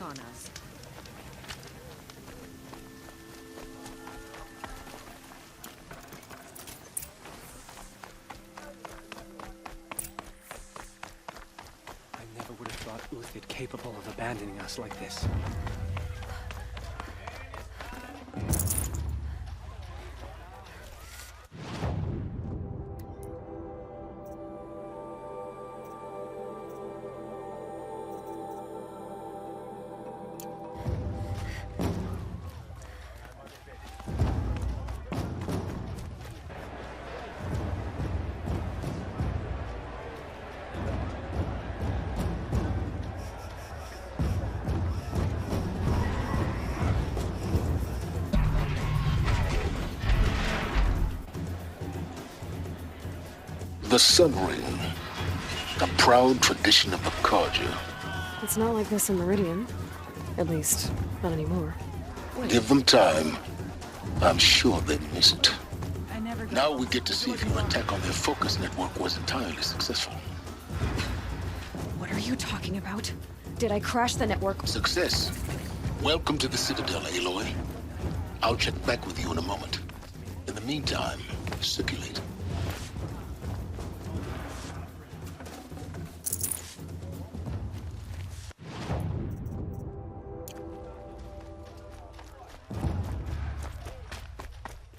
on us. I never would have thought Uthid capable of abandoning us like this. The Sun Ring, a proud tradition of the Carja. It's not like this in Meridian. At least, not anymore. Give them time. I'm sure they'd miss it. Now we get to see if your attack on their focus network was entirely successful. What are you talking about? Did I crash the network? Success. Welcome to the Citadel, Aloy. I'll check back with you in a moment. In the meantime, circulate.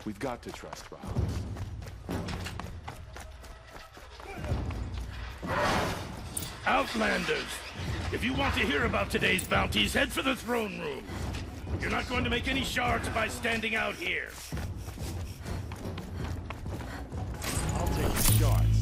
We've got to trust Bahamut. Outlanders! If you want to hear about today's bounties, head for the throne room. You're not going to make any shards by standing out here. I'll take the shards.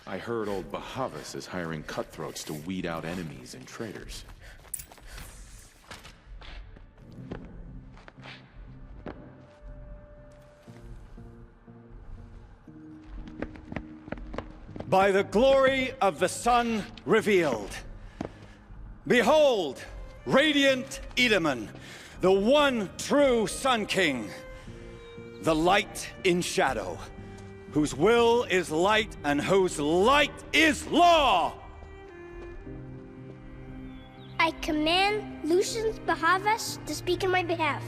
I heard old Bahavas is hiring cutthroats to weed out enemies and traitors. By the glory of the sun revealed. Behold, radiant Edaman, the one true Sun King, the light in shadow, whose will is light and whose light is law! I command Lucius Bahavas to speak in my behalf.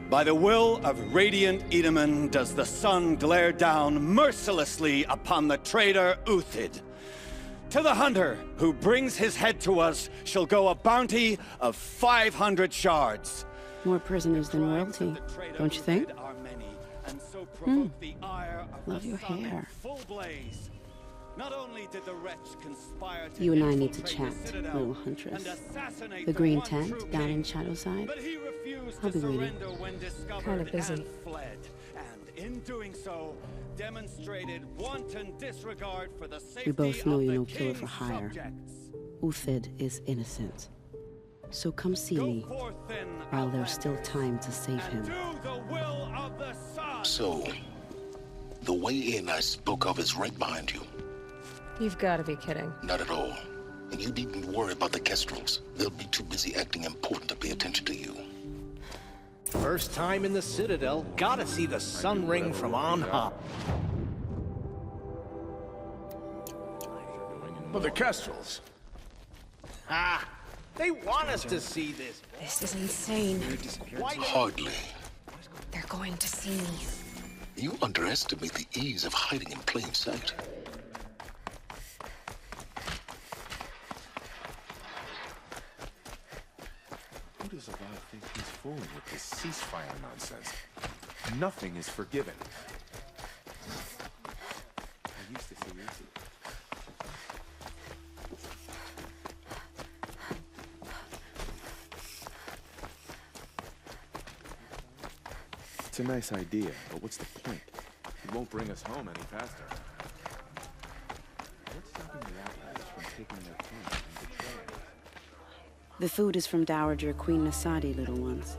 By the will of radiant Edaman does the sun glare down mercilessly upon the traitor Uthid. To the hunter who brings his head to us shall go a bounty of 500 shards. More prisoners than royalty, don't you think? Love your hair. Not only did the wretch conspire to You and I need to chat, little huntress. The green tent down in Shadowside. I'll be waiting. Kinda busy. And in doing so, demonstrated wanton disregard for the safety We both know of you're the no killer for king's hire. subjects. Uthid is innocent. So come see me, while there's still time to save him. So, the way in I spoke of is right behind you. You've got to be kidding. Not at all. And you needn't worry about the Kestrels. They'll be too busy acting important to pay attention to you. First time in the Citadel, gotta see the Sun Ring from on high. But the Kestrels. Ah, they want us to see this. This is insane. Hardly. They're going to see me. You underestimate the ease of hiding in plain sight. Who does Avad think he's fooling with this ceasefire nonsense? Nothing is forgiven. I used to see easy. a nice idea, but what's the point? It won't bring us home any faster. What's stopping the Outlanders from taking their plans and betraying us? The food is from Dowager Queen Nasadi, little ones.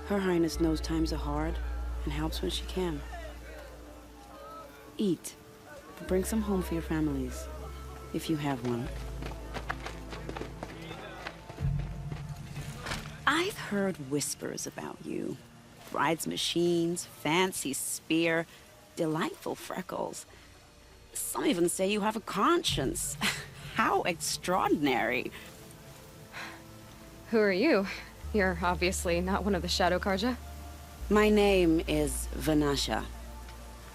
Her Highness knows times are hard and helps when she can. Eat. Bring some home for your families, if you have one. I've heard whispers about you. Bride's machines, fancy spear, delightful freckles. Some even say you have a conscience. How extraordinary. Who are you? You're obviously not one of the Shadow Karja. My name is Vanasha.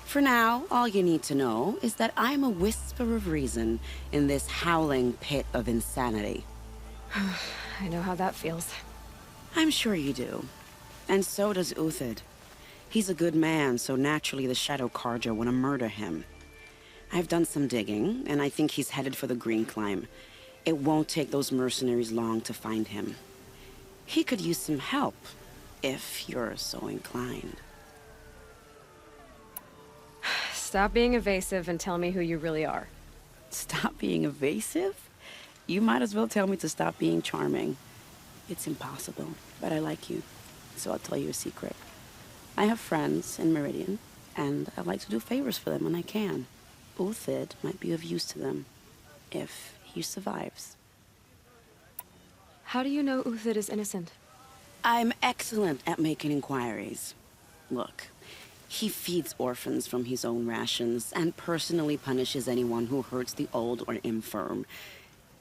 For now, all you need to know is that I'm a whisper of reason in this howling pit of insanity. I know how that feels. I'm sure you do. And so does Uthid. He's a good man, so naturally the Shadow Karja want to murder him. I've done some digging, and I think he's headed for the Green Climb. It won't take those mercenaries long to find him. He could use some help, if you're so inclined. Stop being evasive and tell me who you really are. Stop being evasive? You might as well tell me to stop being charming. It's impossible, but I like you, so I'll tell you a secret. I have friends in Meridian, and I like to do favors for them when I can. Uthid might be of use to them, if he survives. How do you know Uthid is innocent? I'm excellent at making inquiries. Look, he feeds orphans from his own rations and personally punishes anyone who hurts the old or infirm.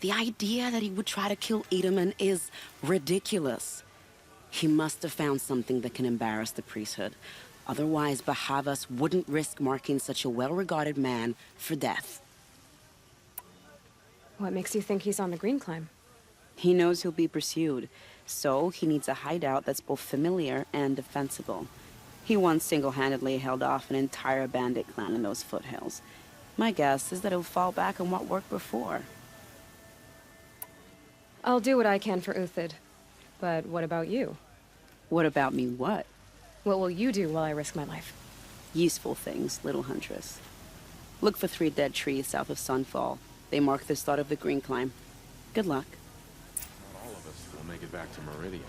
The idea that he would try to kill Edelman is ridiculous. He must have found something that can embarrass the priesthood. Otherwise, Bahavas wouldn't risk marking such a well-regarded man for death. What makes you think he's on the Green Climb? He knows he'll be pursued, so he needs a hideout that's both familiar and defensible. He once single-handedly held off an entire bandit clan in those foothills. My guess is that he'll fall back on what worked before. I'll do what I can for Uthid. But what about you? What about me what? What will you do while I risk my life? Useful things, little huntress. Look for 3 dead trees south of Sunfall. They mark the start of the Green Climb. Good luck. Not all of us will make it back to Meridian.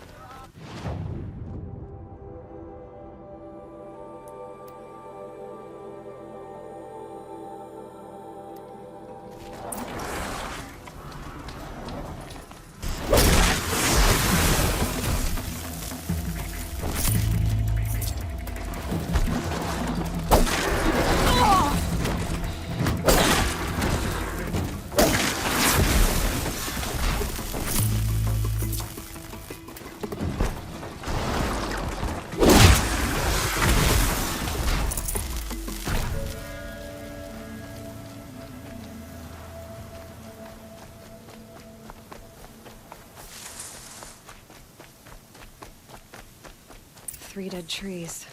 Three dead trees.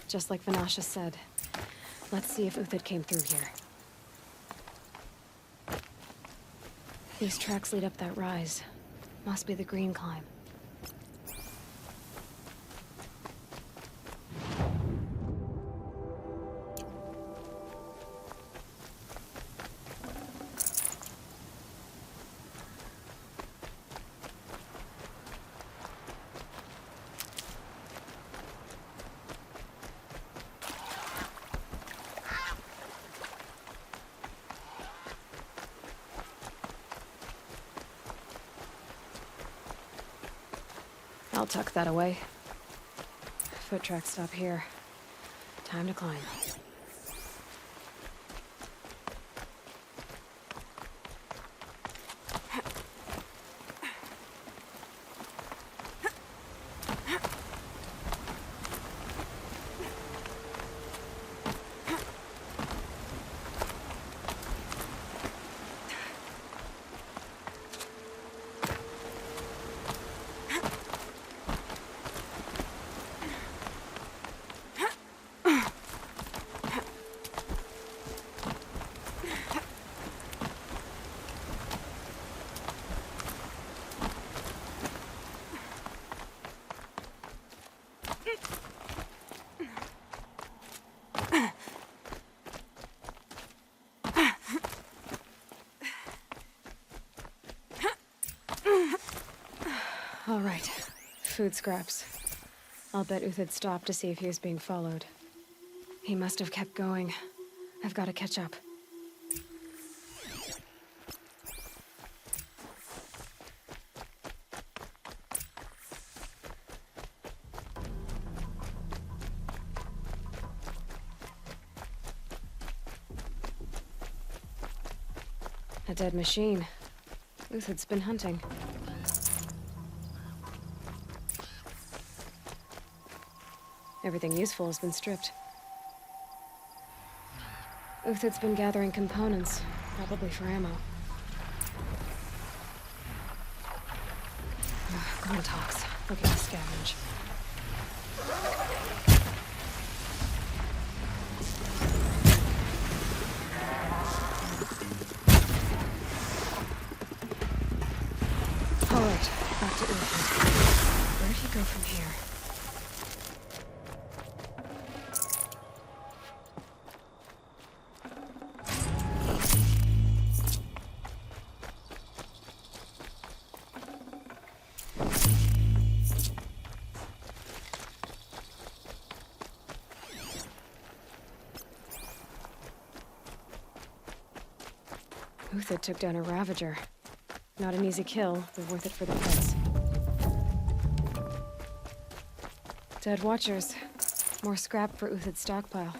Just like Vanasha said. Let's see if Uthid came through here. These tracks lead up that rise. Must be the Green Climb. I'll tuck that away. Foot tracks stop here. Time to climb. All right. Food scraps. I'll bet Uthid stopped to see if he was being followed. He must have kept going. I've got to catch up. A dead machine. Uthid's been hunting. Everything useful has been stripped. Uthid's been gathering components, probably for ammo. Go on, Tox. Look at this scavenge. All right, back to Uthid. Where'd he go from here? Uthid took down a Ravager. Not an easy kill, but worth it for the price. Dead Watchers. More scrap for Uthid's stockpile.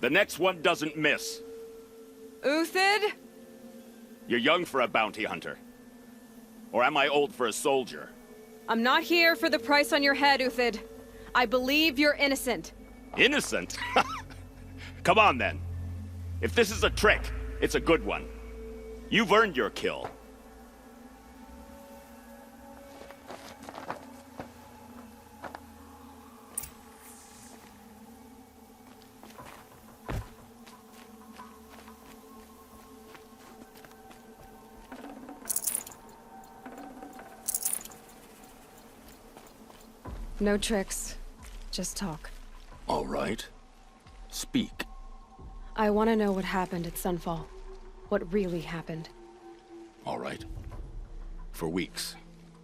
The next one doesn't miss. Uthid? You're young for a bounty hunter. Or am I old for a soldier? I'm not here for the price on your head, Uthid. I believe you're innocent. Innocent? Come on, then. If this is a trick, it's a good one. You've earned your kill. No tricks. Just talk. All right. Speak. I want to know what happened at Sunfall. What really happened. All right. For weeks,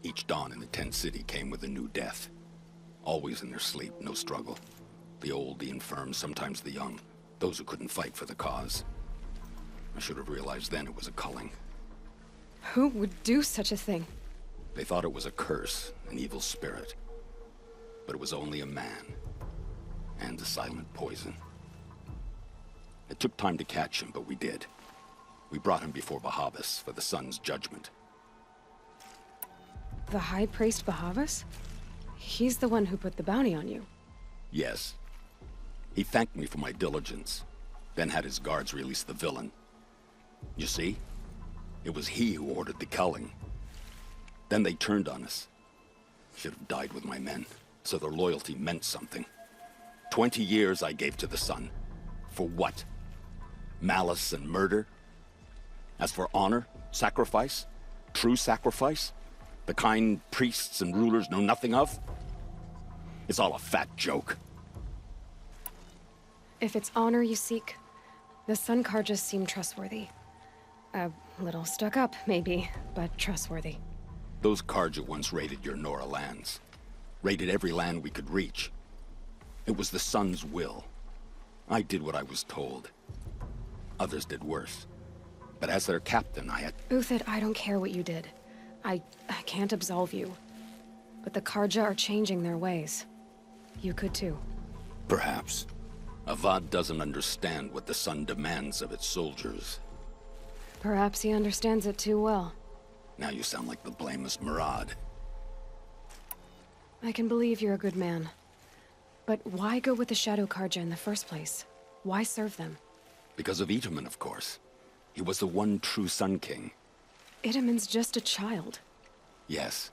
each dawn in the tent city came with a new death. Always in their sleep, no struggle. The old, the infirm, sometimes the young. Those who couldn't fight for the cause. I should have realized then it was a culling. Who would do such a thing? They thought it was a curse, an evil spirit. But it was only a man. And a silent poison. It took time to catch him, but we did. We brought him before Bahavas for the sun's judgment. The High Priest Bahavas? He's the one who put the bounty on you. Yes. He thanked me for my diligence, then had his guards release the villain. You see? It was he who ordered the culling. Then they turned on us. Should have died with my men, so their loyalty meant something. 20 years I gave to the sun. For what? Malice and murder? As for honor, sacrifice, true sacrifice, the kind priests and rulers know nothing of? It's all a fat joke. If it's honor you seek, the Sun Karjas seem trustworthy. A little stuck up, maybe, but trustworthy. Those Karja once raided your Nora lands. Raided every land we could reach. It was the Sun's will. I did what I was told. Others did worse. But as their captain, I had... Uthid, I don't care what you did. I can't absolve you. But the Karja are changing their ways. You could too. Perhaps. Avad doesn't understand what the Sun demands of its soldiers. Perhaps he understands it too well. Now you sound like the blameless Murad. I can believe you're a good man. But why go with the Shadow Karja in the first place? Why serve them? Because of Itaman, of course. He was the one true Sun King. Itaman's just a child. Yes,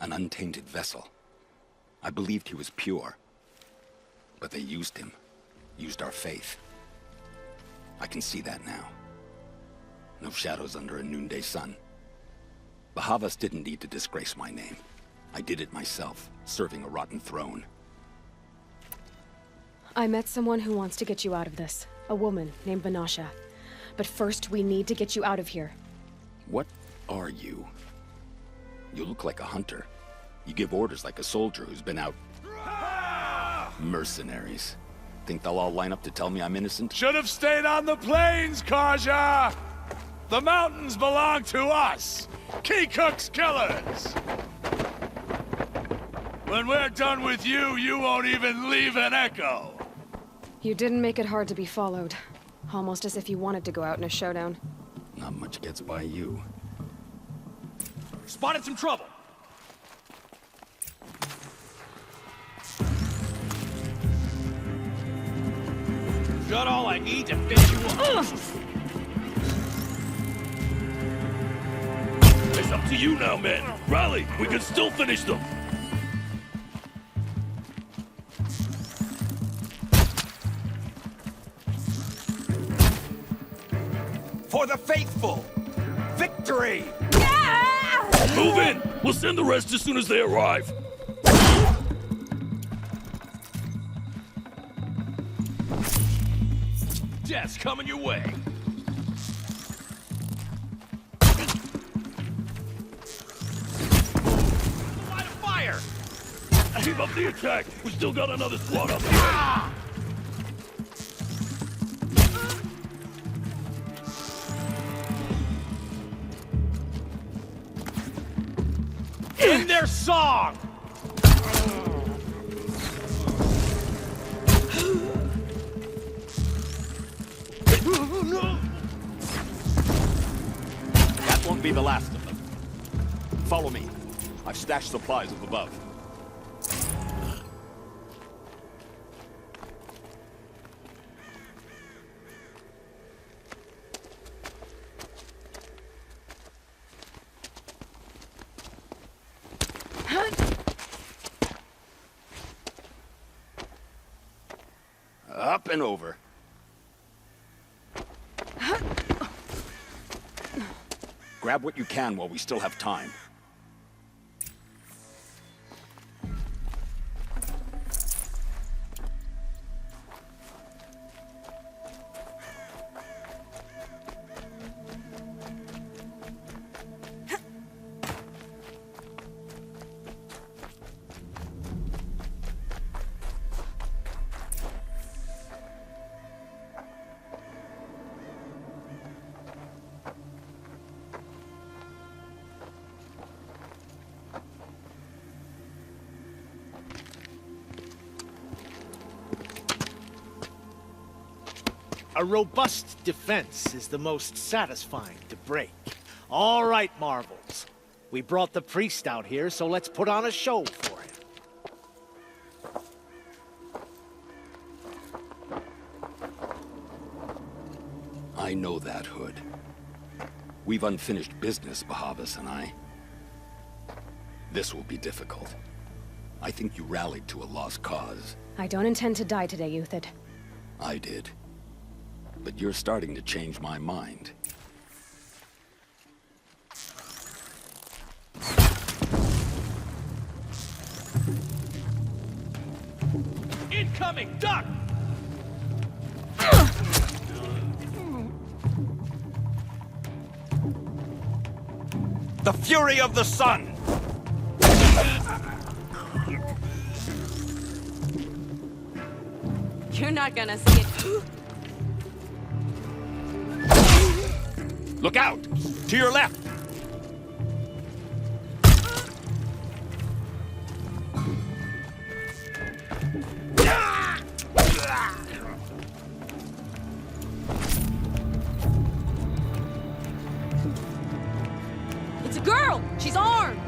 an untainted vessel. I believed he was pure. But they used him. Used our faith. I can see that now. No shadows under a noonday sun. Bahavas didn't need to disgrace my name. I did it myself, serving a rotten throne. I met someone who wants to get you out of this. A woman named Vanasha. But first, we need to get you out of here. What are you? You look like a hunter. You give orders like a soldier who's been out... Mercenaries. Think they'll all line up to tell me I'm innocent? Should have stayed on the plains, Kaja! The mountains belong to us! Keycook's killers! When we're done with you, you won't even leave an echo! You didn't make it hard to be followed. Almost as if you wanted to go out in a showdown. Not much gets by you. Spotted some trouble! Got all I need to finish you up! It's up to you now, men. Rally, we can still finish them. For the faithful! Victory! Move in! We'll send the rest as soon as they arrive. Death's coming your way! Light a fire! Keep up the attack. We still got another squad up here. End their song! That won't be the last of them. Follow me. I've stashed supplies up above. Up and over. Grab what you can while we still have time. A robust defense is the most satisfying to break. All right, Marvels. We brought the priest out here, so let's put on a show for him. I know that, Hood. We've unfinished business, Bahavas and I. This will be difficult. I think you rallied to a lost cause. I don't intend to die today, Uthid. I did. But you're starting to change my mind. Incoming! Duck! The fury of the sun! You're not gonna see it. Look out! To your left! It's a girl! She's armed!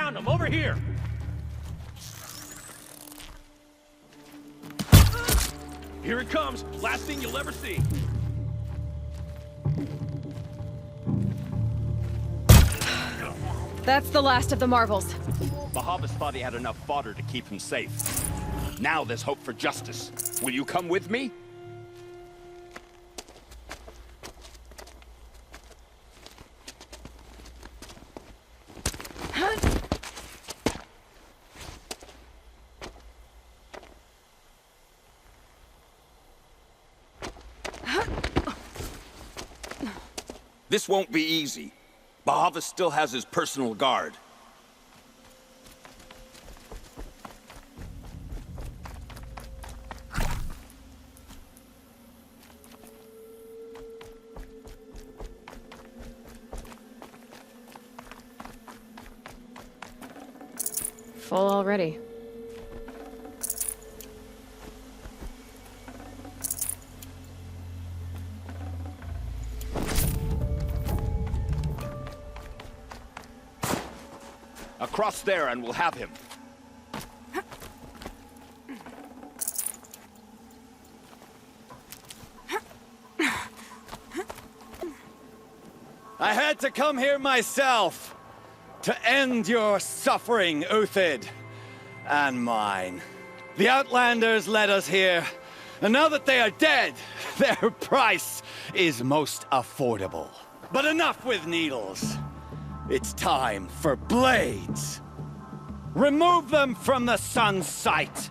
found him, over here! Here it comes, last thing you'll ever see. That's the last of the marvels. Bahavas thought he had enough fodder to keep him safe. Now there's hope for justice. Will you come with me? This won't be easy. Bahavas still has his personal guard. Full already. Across there and we'll have him. I had to come here myself to end your suffering, Uthid, and mine. The Outlanders led us here, and now that they are dead, their price is most affordable. But enough with needles. It's time for blades. Remove them from the sun's sight.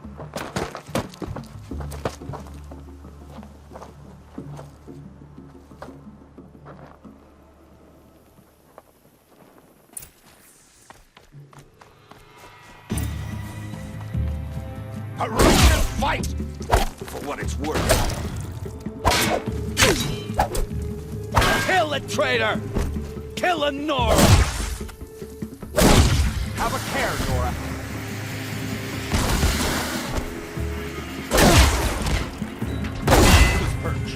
A righteous fight! For what it's worth. Kill a traitor! Kill a Nora! Have a care, Nora. His perch.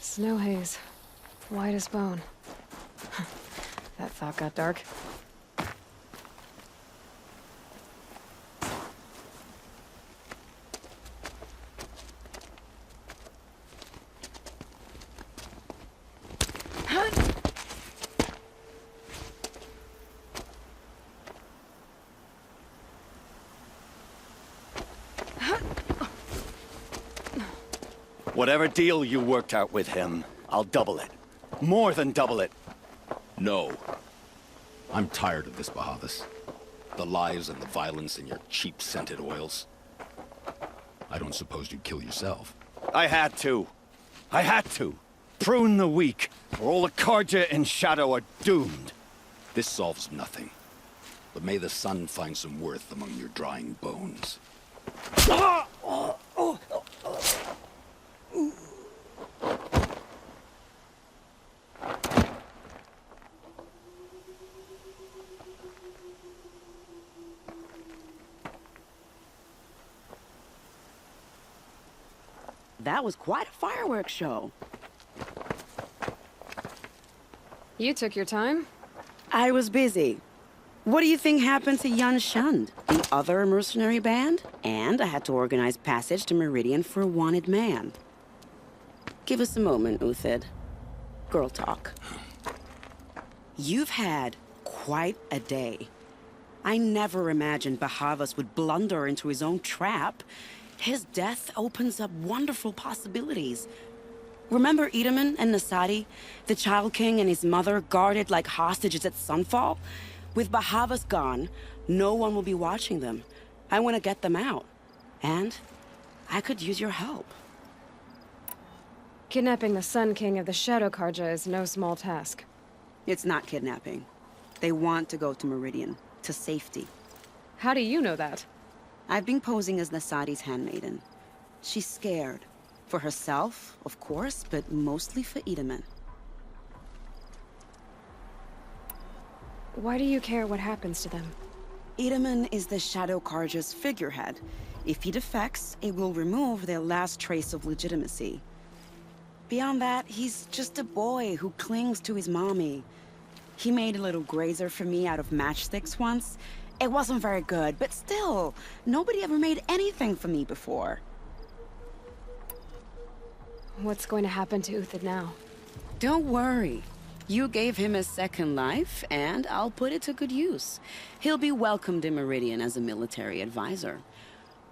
Snow haze. White as bone. That thought got dark. Whatever deal you worked out with him, I'll double it. More than double it. No. I'm tired of this, Bahavas. The lies and the violence and your cheap scented oils. I don't suppose you'd kill yourself. I had to. I had to. Prune the weak, or all the Karja in Shadow are doomed. This solves nothing. But may the sun find some worth among your drying bones. That was quite a fireworks show. You took your time? I was busy. What do you think happened to Yun Shund, the other mercenary band? And I had to organize passage to Meridian for a wanted man. Give us a moment, Uthid. Girl talk. You've had quite a day. I never imagined Bahavas would blunder into his own trap. His death opens up wonderful possibilities. Remember Edaman and Nasadi, the Child King and his mother guarded like hostages at sunfall? With Bahavas gone, no one will be watching them. I want to get them out. And I could use your help. Kidnapping the Sun King of the Shadow Karja is no small task. It's not kidnapping. They want to go to Meridian, to safety. How do you know that? I've been posing as Nasadi's handmaiden. She's scared. For herself, of course, but mostly for Edaman. Why do you care what happens to them? Itamen is the Shadow Carja's figurehead. If he defects, it will remove their last trace of legitimacy. Beyond that, he's just a boy who clings to his mommy. He made a little grazer for me out of matchsticks once. It wasn't very good, but still, nobody ever made anything for me before. What's going to happen to Uthid now? Don't worry. You gave him a second life, and I'll put it to good use. He'll be welcomed in Meridian as a military advisor.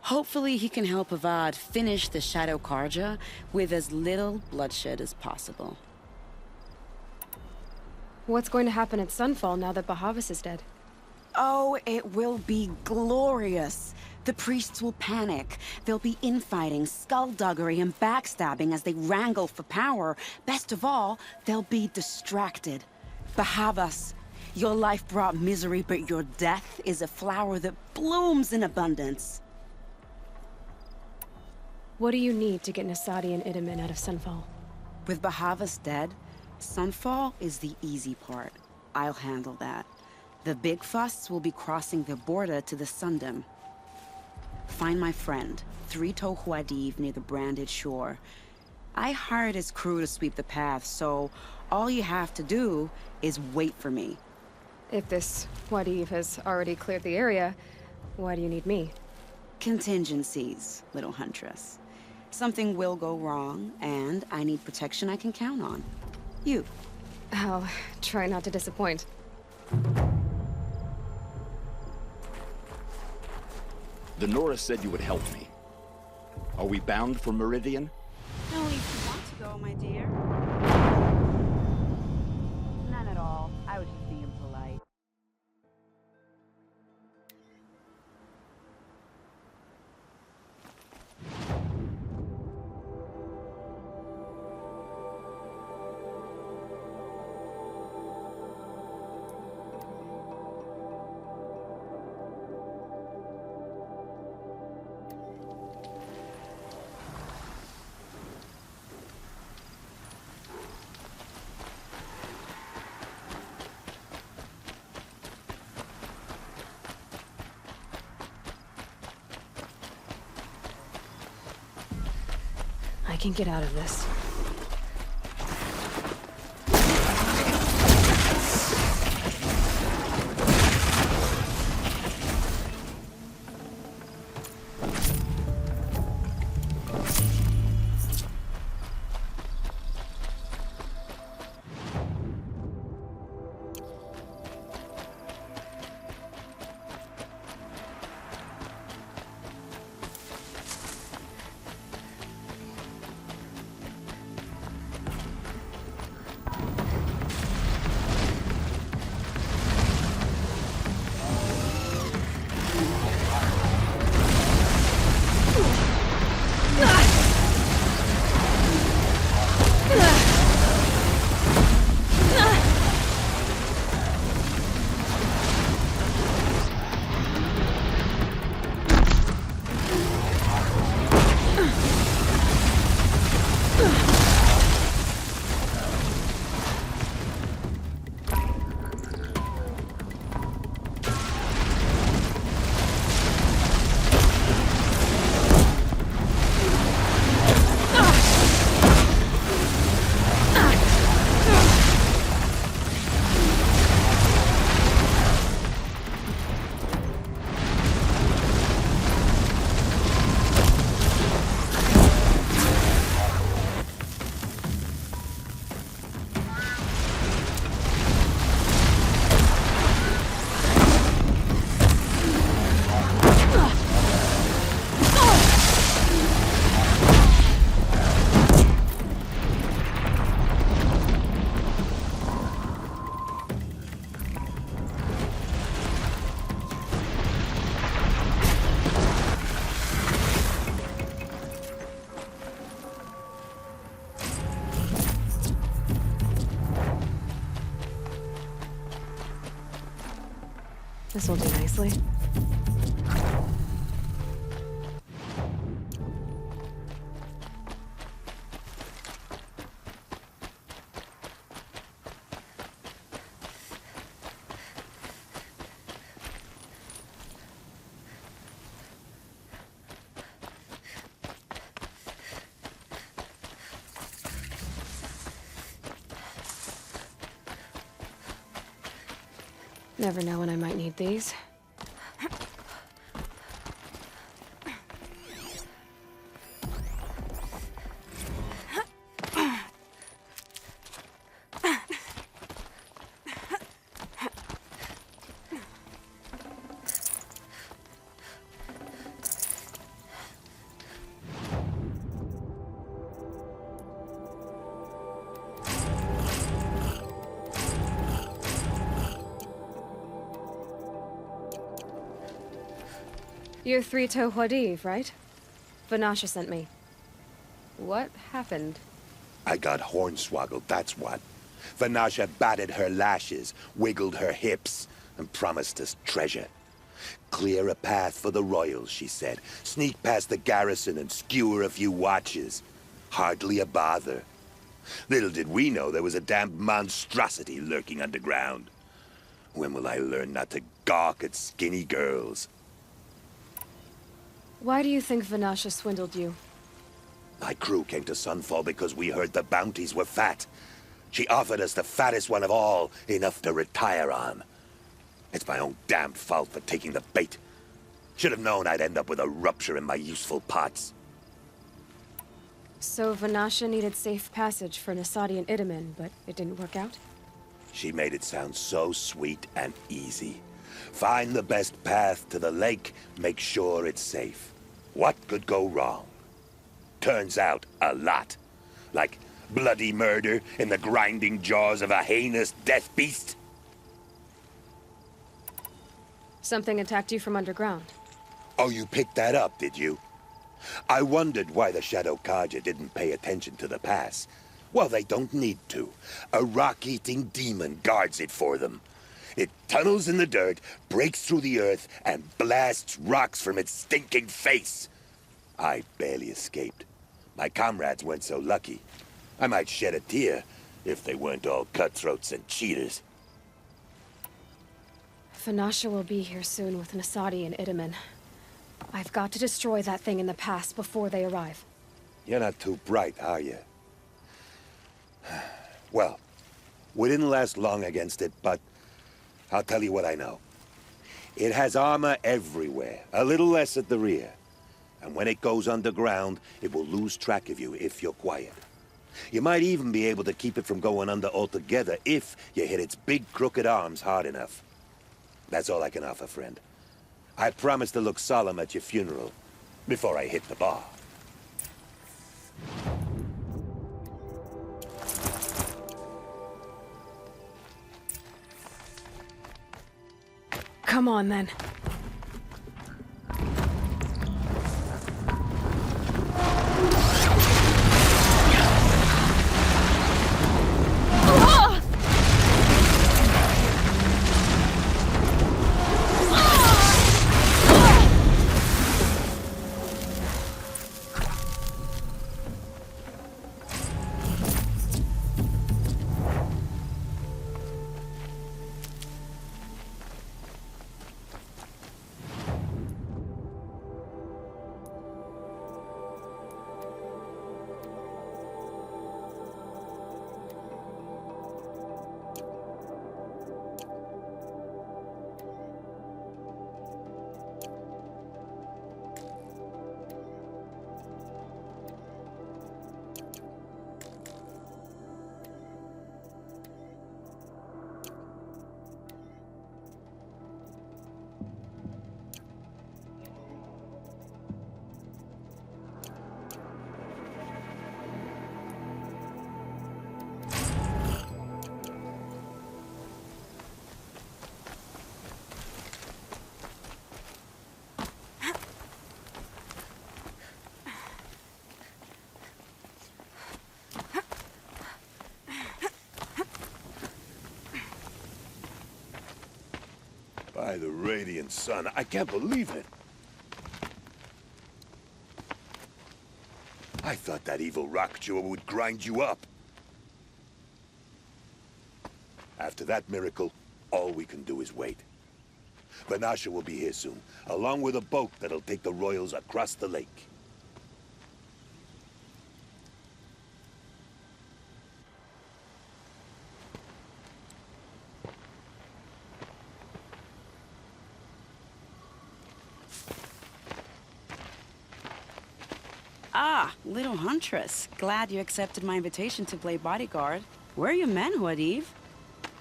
Hopefully he can help Avad finish the Shadow Carja with as little bloodshed as possible. What's going to happen at Sunfall now that Bahavas is dead? Oh, it will be glorious. The priests will panic. There'll be infighting, skullduggery, and backstabbing as they wrangle for power. Best of all, they'll be distracted. Bahavas, your life brought misery, but your death is a flower that blooms in abundance. What do you need to get Nasadi and Itamen out of Sunfall? With Bahavas dead, Sunfall is the easy part. I'll handle that. The big fuss will be crossing the border to the Sundom. Find my friend, 3 Tohuadiv near the branded shore. I hired his crew to sweep the path, so all you have to do is wait for me. If this Wadiv has already cleared the area, why do you need me? Contingencies, little huntress. Something will go wrong, and I need protection I can count on. You. I'll try not to disappoint. The Nora said you would help me. Are we bound for Meridian? Only if you want to go, my dear. None at all. I was just being polite. I can get out of this. This will do nicely. Never know when I might need these. You're Three-Toe Huadiv, right? Vanasha sent me. What happened? I got hornswoggled, that's what. Vanasha batted her lashes, wiggled her hips, and promised us treasure. Clear a path for the royals, she said. Sneak past the garrison and skewer a few watches. Hardly a bother. Little did we know there was a damned monstrosity lurking underground. When will I learn not to gawk at skinny girls? Why do you think Vanasha swindled you? My crew came to Sunfall because we heard the bounties were fat. She offered us the fattest one of all, enough to retire on. It's my own damned fault for taking the bait. Should have known I'd end up with a rupture in my useful parts. So Vanasha needed safe passage for Nasadi and Itamen, but it didn't work out? She made it sound so sweet and easy. Find the best path to the lake, make sure it's safe. What could go wrong? Turns out, a lot. Like bloody murder in the grinding jaws of a heinous death beast. Something attacked you from underground. Oh, you picked that up, did you? I wondered why the Shadow Kaja didn't pay attention to the pass. Well, they don't need to. A rock-eating demon guards it for them. It tunnels in the dirt, breaks through the earth, and blasts rocks from its stinking face. I barely escaped. My comrades weren't so lucky. I might shed a tear if they weren't all cutthroats and cheaters. Vanasha will be here soon with Nasadi and Itamen. I've got to destroy that thing in the pass before they arrive. You're not too bright, are you? Well, we didn't last long against it, but I'll tell you what I know. It has armor everywhere, a little less at the rear. And when it goes underground, it will lose track of you if you're quiet. You might even be able to keep it from going under altogether if you hit its big crooked arms hard enough. That's all I can offer, friend. I promise to look solemn at your funeral before I hit the bar. Come on, then. By the radiant sun, I can't believe it. I thought that evil rock chewer would grind you up. After that miracle, all we can do is wait. Vanasha will be here soon, along with a boat that'll take the royals across the lake. Ah, little huntress. Glad you accepted my invitation to play bodyguard. Where are your men, Huadiv?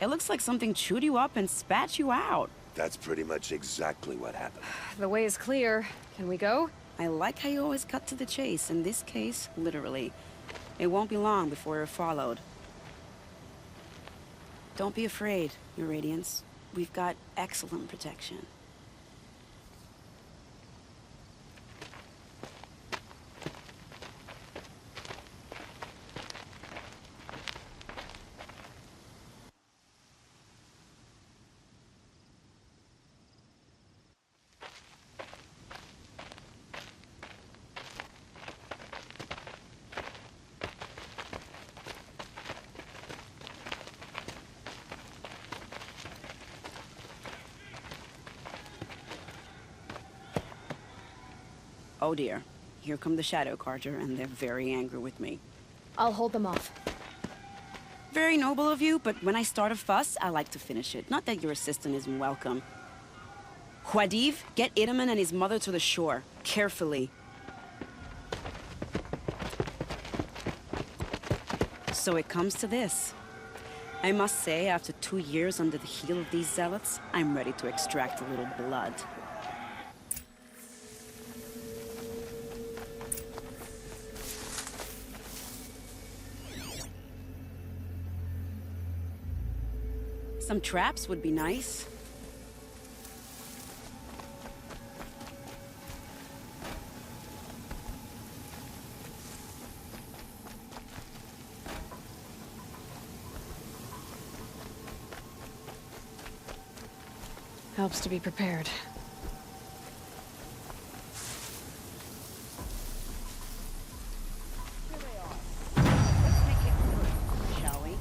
It looks like something chewed you up and spat you out. That's pretty much exactly what happened. The way is clear. Can we go? I like how you always cut to the chase. In this case, literally. It won't be long before you're followed. Don't be afraid, Your Radiance. We've got excellent protection. Oh dear. Here come the Shadow Carter, and they're very angry with me. I'll hold them off. Very noble of you, but when I start a fuss, I like to finish it. Not that your assistant isn't welcome. Huadiv, get Itaman and his mother to the shore. Carefully. So it comes to this. I must say, after 2 years under the heel of these zealots, I'm ready to extract a little blood. Some traps would be nice. Helps to be prepared. Let's make it quick, shall we?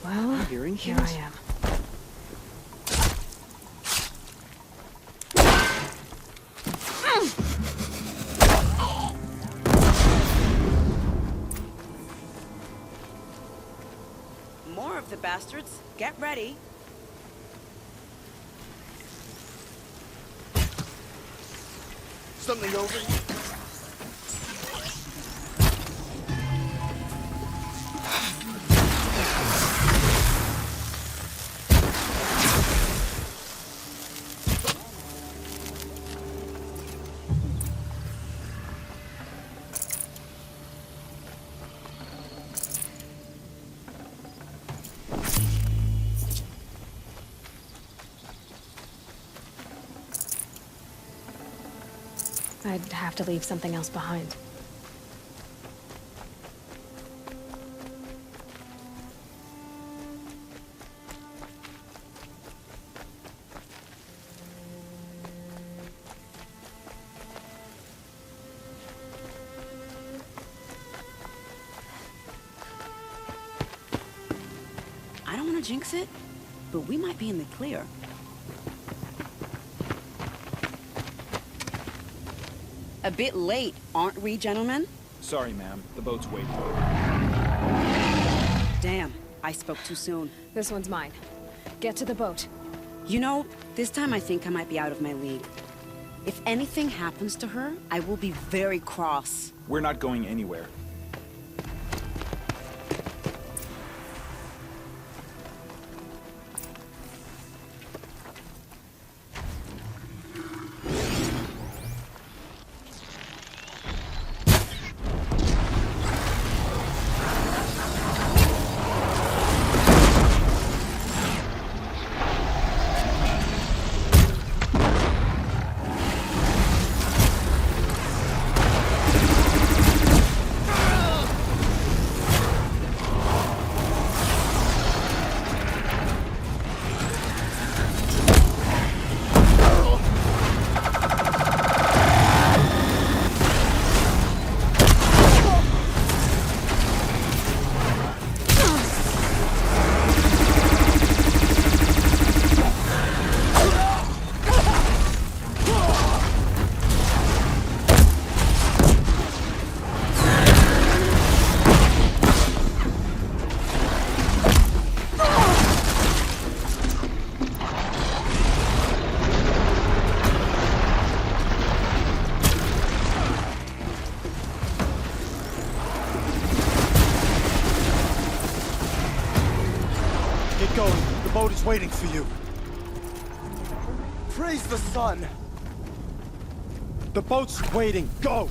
Well, hearing here things? I am. More of the bastards. Get ready. Something over? I'd have to leave something else behind. I don't want to jinx it, but we might be in the clear. A bit late, aren't we, gentlemen? Sorry, ma'am. The boat's waiting. Damn, I spoke too soon. This one's mine. Get to the boat. You know, this time I think I might be out of my league. If anything happens to her, I will be very cross. We're not going anywhere. waiting for you. Praise the sun! The boat's waiting. Go!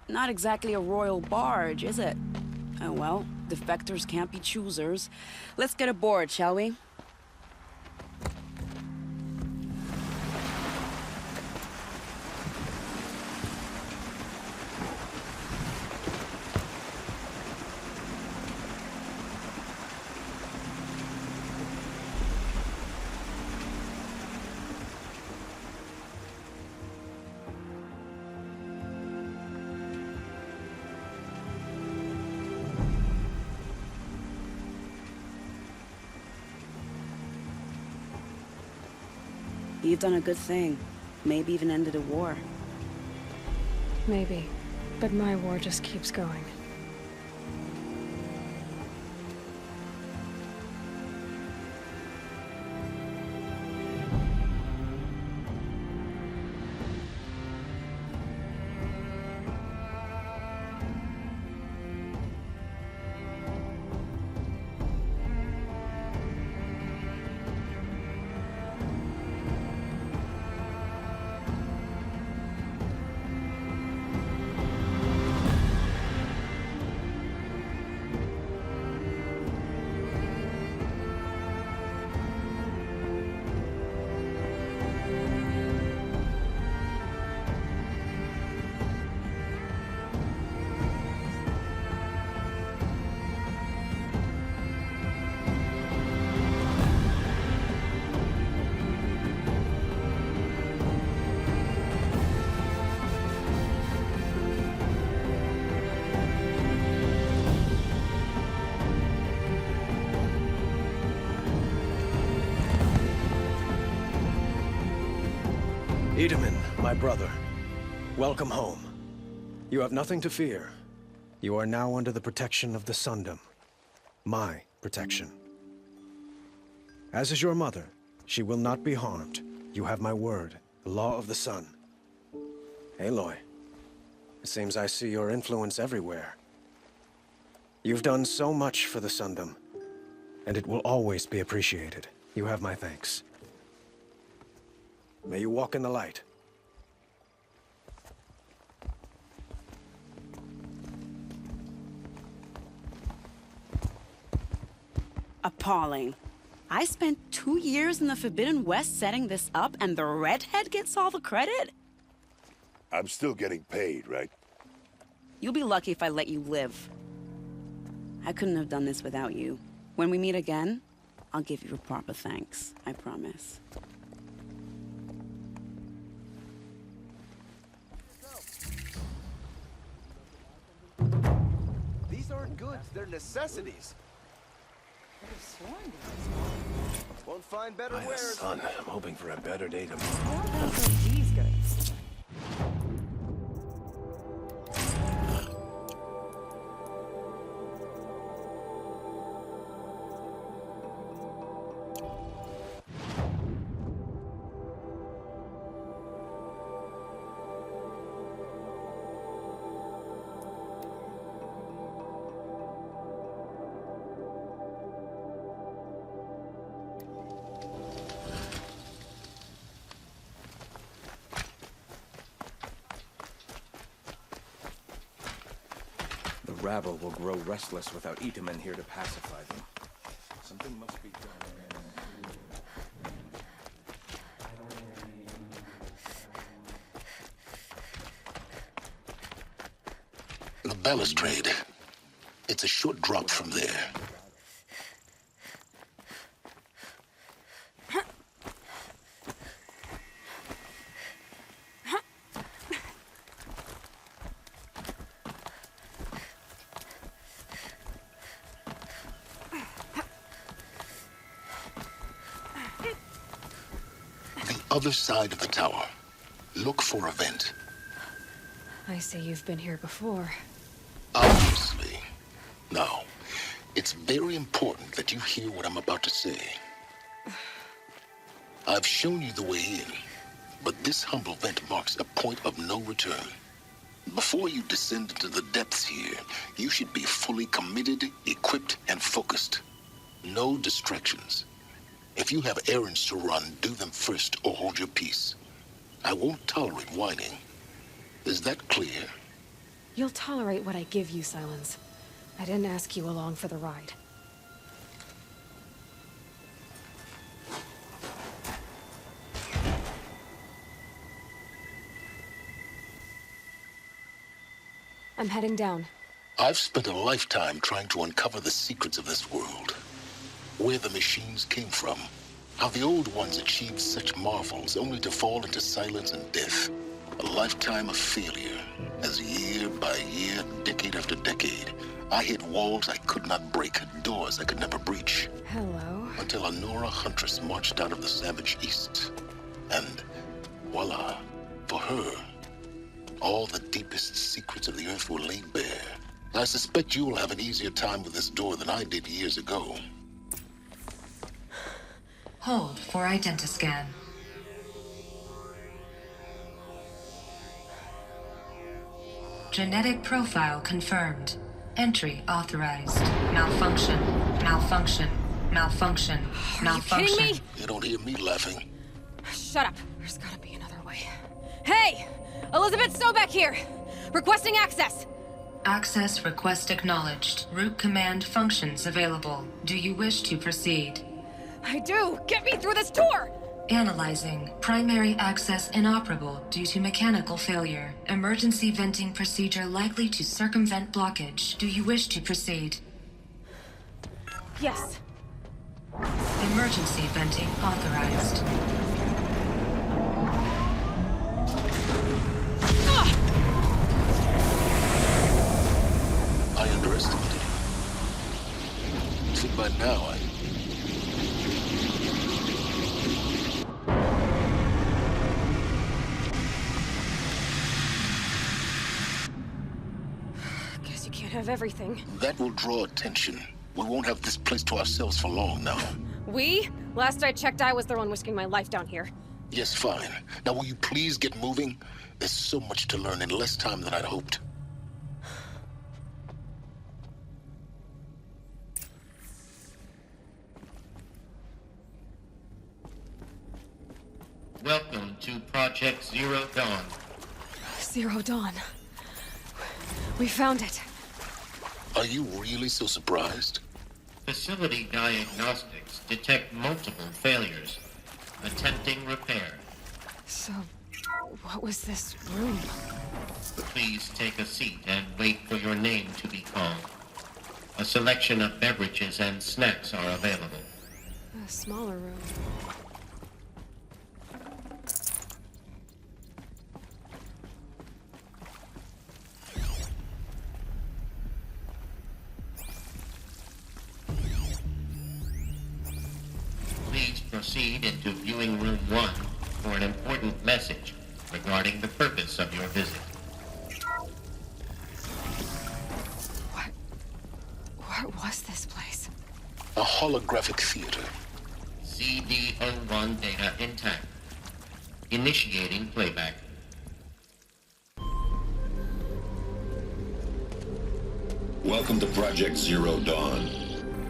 Not exactly a royal barge, is it? Oh well, defectors can't be choosers. Let's get aboard, shall we? You've done a good thing. Maybe even ended a war. Maybe. But my war just keeps going. Itamen, my brother, welcome home. You have nothing to fear. You are now under the protection of the Sundom. My protection. As is your mother, she will not be harmed. You have my word, the law of the sun. Aloy, it seems I see your influence everywhere. You've done so much for the Sundom, and it will always be appreciated. You have my thanks. May you walk in the light. Appalling. I spent 2 years in the Forbidden West setting this up, and the redhead gets all the credit? I'm still getting paid, right? You'll be lucky if I let you live. I couldn't have done this without you. When we meet again, I'll give you a proper thanks. I promise. These aren't goods, they're necessities. Won't find better wares. Son, I'm hoping for a better day tomorrow. These guys. The rabble will grow restless without Itamen here to pacify them. Something must be done. The balustrade. It's a short drop from there. The other side of the tower. Look for a vent. I see you've been here before. Obviously. Now, it's very important that you hear what I'm about to say. I've shown you the way in, but this humble vent marks a point of no return. Before you descend into the depths here, you should be fully committed, equipped, and focused. No distractions. If you have errands to run, do them first or hold your peace. I won't tolerate whining. Is that clear? You'll tolerate what I give you, Silence. I didn't ask you along for the ride. I'm heading down. I've spent a lifetime trying to uncover the secrets of this world. Where the machines came from. How the old ones achieved such marvels only to fall into silence and death. A lifetime of failure. As year by year, decade after decade, I hit walls I could not break, doors I could never breach. Hello? Until a Nora huntress marched out of the savage east. And voila, for her, all the deepest secrets of the earth were laid bare. I suspect you will have an easier time with this door than I did years ago. Hold for identiscan. Genetic profile confirmed. Entry authorized. Malfunction. Malfunction. Malfunction. Malfunction. You kidding me? You don't hear me laughing. Shut up. There's gotta be another way. Hey! Elizabeth Sobeck here! Requesting access! Access request acknowledged. Root command functions available. Do you wish to proceed? I do! Get me through this tour! Analyzing. Primary access inoperable due to mechanical failure. Emergency venting procedure likely to circumvent blockage. Do you wish to proceed? Yes. Emergency venting authorized. I underestimated you. See, by now, Guess you can't have everything. that will draw attention. We won't have this place to ourselves for long now. We? Last I checked, I was the one risking my life down here. Yes, fine. Now, will you please get moving? There's so much to learn in less time than I'd hoped. Welcome to Project Zero Dawn. Zero Dawn. We found it. Are you really so surprised? Facility diagnostics detect multiple failures. Attempting repair. So, what was this room? Please take a seat and wait for your name to be called. A selection of beverages and snacks are available. A smaller room. Please proceed into viewing room 1 for an important message regarding the purpose of your visit. What was this place? A holographic theater. CD01 data intact. Initiating playback. Welcome to Project Zero Dawn.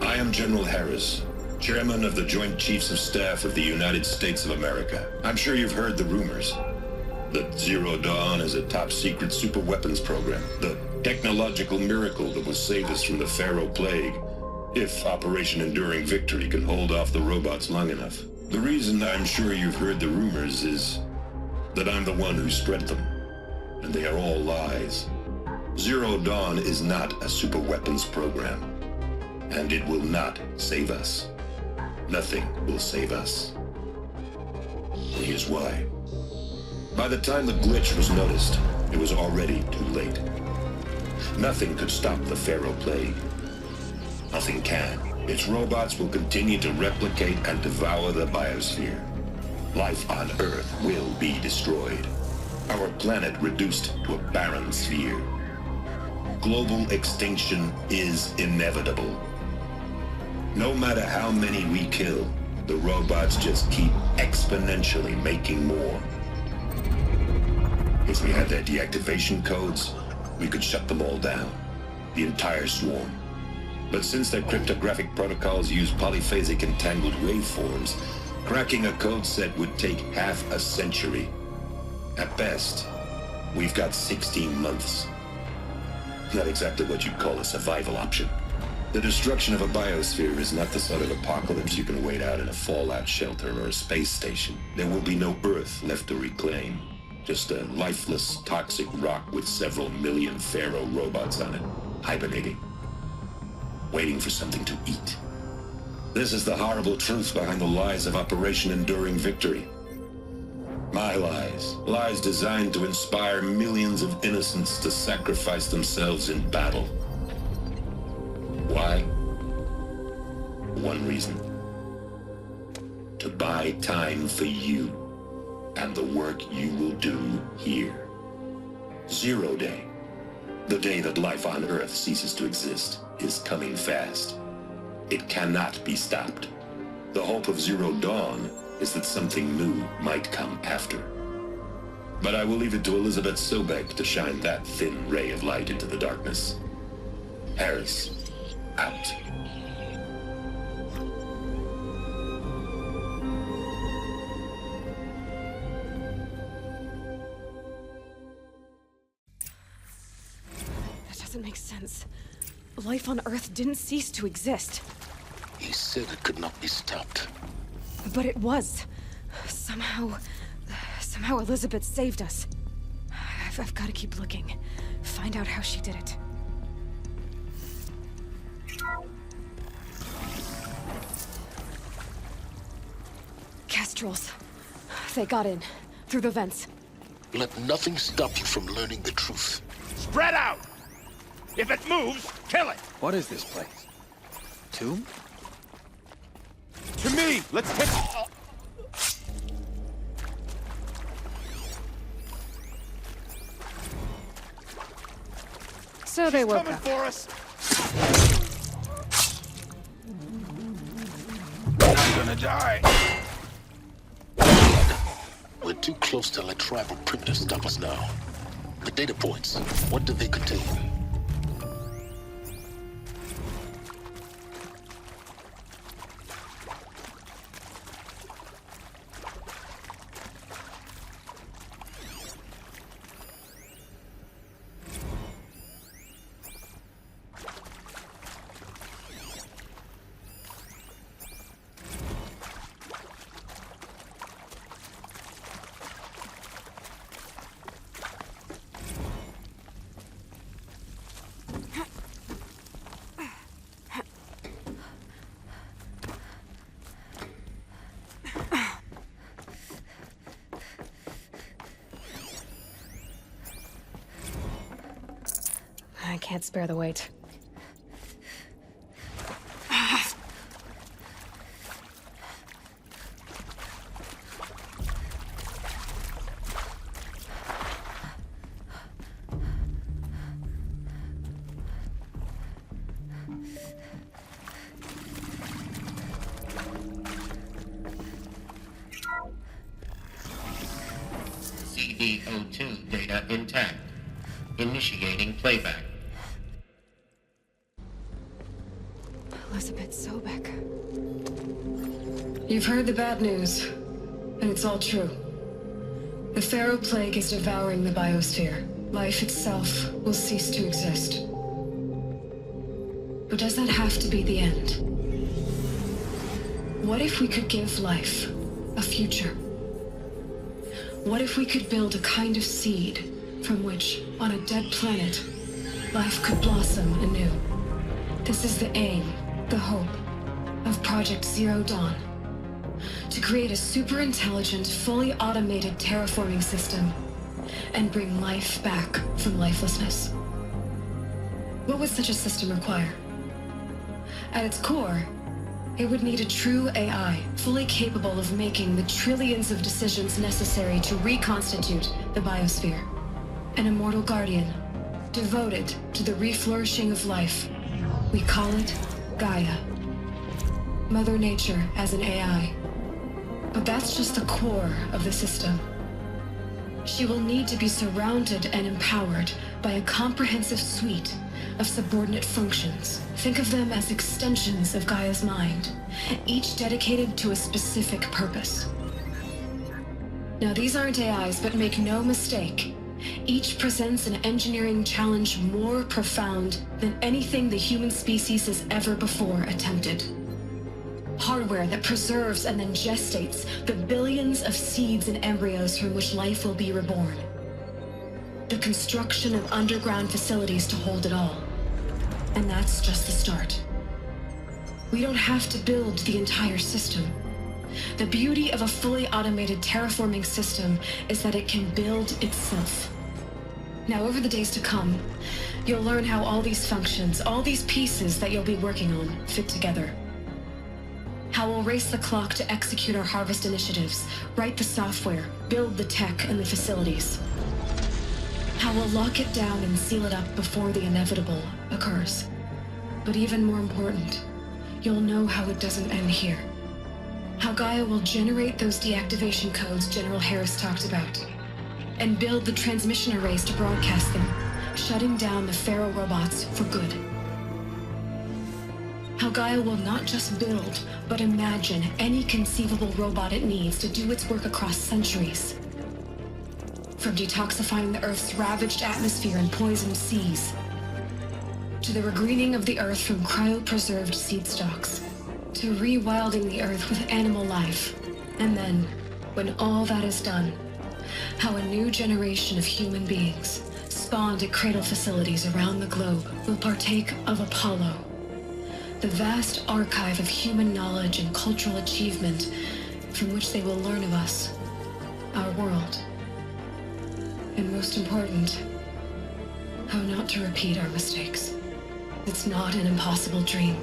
I am General Harris, Chairman of the Joint Chiefs of Staff of the United States of America. I'm sure you've heard the rumors that Zero Dawn is a top-secret superweapons program, the technological miracle that will save us from the Pharaoh Plague, if Operation Enduring Victory can hold off the robots long enough. The reason I'm sure you've heard the rumors is that I'm the one who spread them, and they are all lies. Zero Dawn is not a superweapons program. And it will not save us. Nothing will save us. And here's why. By the time the glitch was noticed, it was already too late. Nothing could stop the Pharaoh Plague. Nothing can. Its robots will continue to replicate and devour the biosphere. Life on Earth will be destroyed. Our planet reduced to a barren sphere. Global extinction is inevitable. No matter how many we kill, the robots just keep exponentially making more. If we had their deactivation codes, we could shut them all down. The entire swarm. But since their cryptographic protocols use polyphasic entangled waveforms, cracking a code set would take half a century. At best, we've got 16 months. Not exactly what you'd call a survival option. The destruction of a biosphere is not the sort of apocalypse you can wait out in a fallout shelter or a space station. There will be no Earth left to reclaim. Just a lifeless, toxic rock with several million Pharaoh robots on it, hibernating. Waiting for something to eat. This is the horrible truth behind the lies of Operation Enduring Victory. My lies. Lies designed to inspire millions of innocents to sacrifice themselves in battle. Why? One reason. To buy time for you and the work you will do here. Zero Day. The day that life on Earth ceases to exist is coming fast. It cannot be stopped. The hope of Zero Dawn is that something new might come after. But I will leave it to Elizabeth Sobek to shine that thin ray of light into the darkness. Harris, out. That doesn't make sense. Life on Earth didn't cease to exist. He said it could not be stopped. But it was. Somehow Elizabeth saved us. I've got to keep looking. Find out how she did it. Kestrels. They got in. Through the vents. Let nothing stop you from learning the truth. Spread out! If it moves, kill it! What is this place? Tomb? To me! Let's take... So they woke Coming up. for us! Not gonna die. We're too close to let tribal primitives stop us now. The data points, what do they contain? I can't spare the weight. CD02 data intact. Initiating playback. Elizabeth Sobek. You've heard the bad news, and it's all true. The Pharaoh Plague is devouring the biosphere. Life itself will cease to exist. But does that have to be the end? What if we could give life a future? What if we could build a kind of seed from which, on a dead planet, life could blossom anew. This is the aim, the hope, of Project Zero Dawn. To create a super-intelligent, fully automated terraforming system and bring life back from lifelessness. What would such a system require? At its core, it would need a true AI, fully capable of making the trillions of decisions necessary to reconstitute the biosphere. An immortal guardian, devoted to the reflourishing of life. We call it Gaia. Mother Nature as an AI. But that's just the core of the system. She will need to be surrounded and empowered by a comprehensive suite of subordinate functions. Think of them as extensions of Gaia's mind, each dedicated to a specific purpose. Now, these aren't AIs, but make no mistake, each presents an engineering challenge more profound than anything the human species has ever before attempted. Hardware that preserves and then gestates the billions of seeds and embryos from which life will be reborn. The construction of underground facilities to hold it all. And that's just the start. We don't have to build the entire system. The beauty of a fully automated terraforming system is that it can build itself. Now, over the days to come, you'll learn how all these functions, all these pieces that you'll be working on, fit together. How we'll race the clock to execute our harvest initiatives, write the software, build the tech and the facilities. How we'll lock it down and seal it up before the inevitable occurs. But even more important, you'll know how it doesn't end here. How Gaia will generate those deactivation codes General Harris talked about, and build the transmission arrays to broadcast them, shutting down the Pharaoh robots for good. How Gaia will not just build, but imagine any conceivable robot it needs to do its work across centuries. From detoxifying the Earth's ravaged atmosphere and poisoned seas, to the regreening of the Earth from cryopreserved seed stalks, to rewilding the Earth with animal life. And then, when all that is done, how a new generation of human beings, spawned at cradle facilities around the globe, will partake of Apollo, the vast archive of human knowledge and cultural achievement from which they will learn of us, our world. And most important, how not to repeat our mistakes. It's not an impossible dream.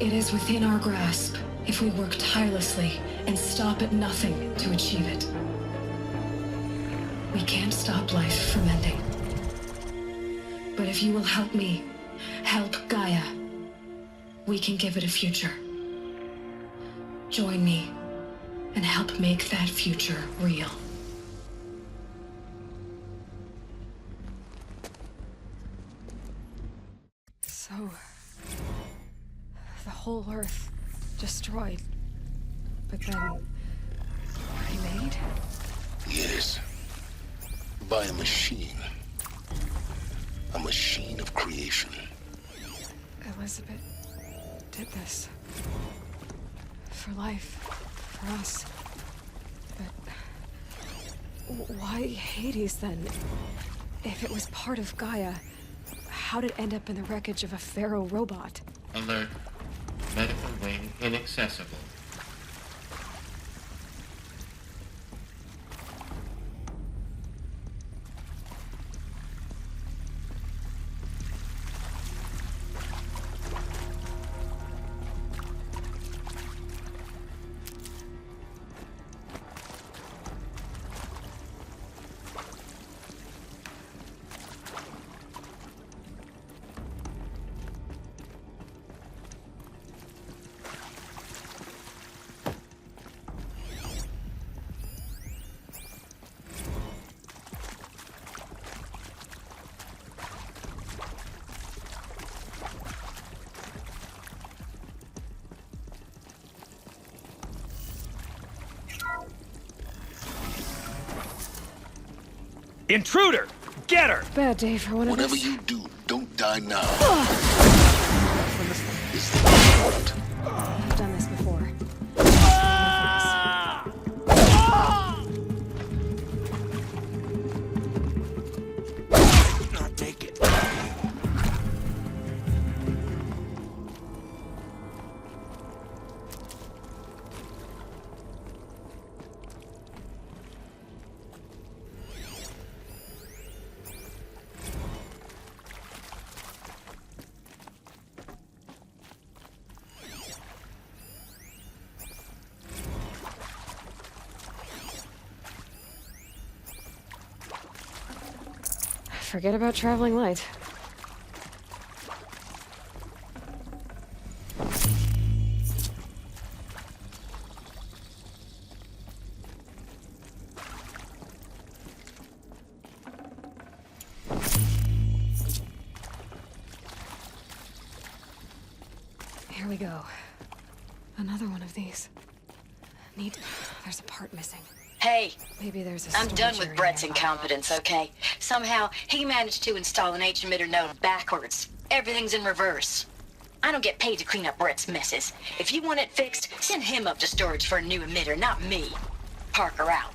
It is within our grasp if we work tirelessly and stop at nothing to achieve it. We can't stop life from ending. But if you will help me, help Gaia, we can give it a future. Join me and help make that future real. So, the whole Earth destroyed, but then remade? Yes. By a machine. A machine of creation. Elizabeth did this. For life. For us. But why Hades then? If it was part of Gaia, how did it end up in the wreckage of a Pharaoh robot? Alert. Medical wing inaccessible. Intruder! Get her! Bad day for one of us. Whatever you do, don't die now. I've done this before. Not take it. Forget about traveling light. Here we go. Another one of these. There's a part missing. Hey, maybe there's a I'm done with Brett's incompetence, okay? Somehow, he managed to install an H-emitter node backwards. Everything's in reverse. I don't get paid to clean up Brett's messes. If you want it fixed, send him up to storage for a new emitter, not me. Parker out.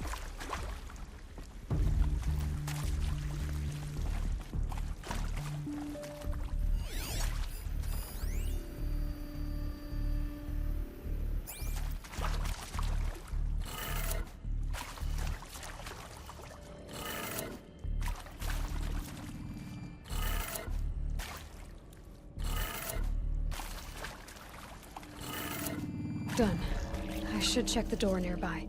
Done. I should check the door nearby.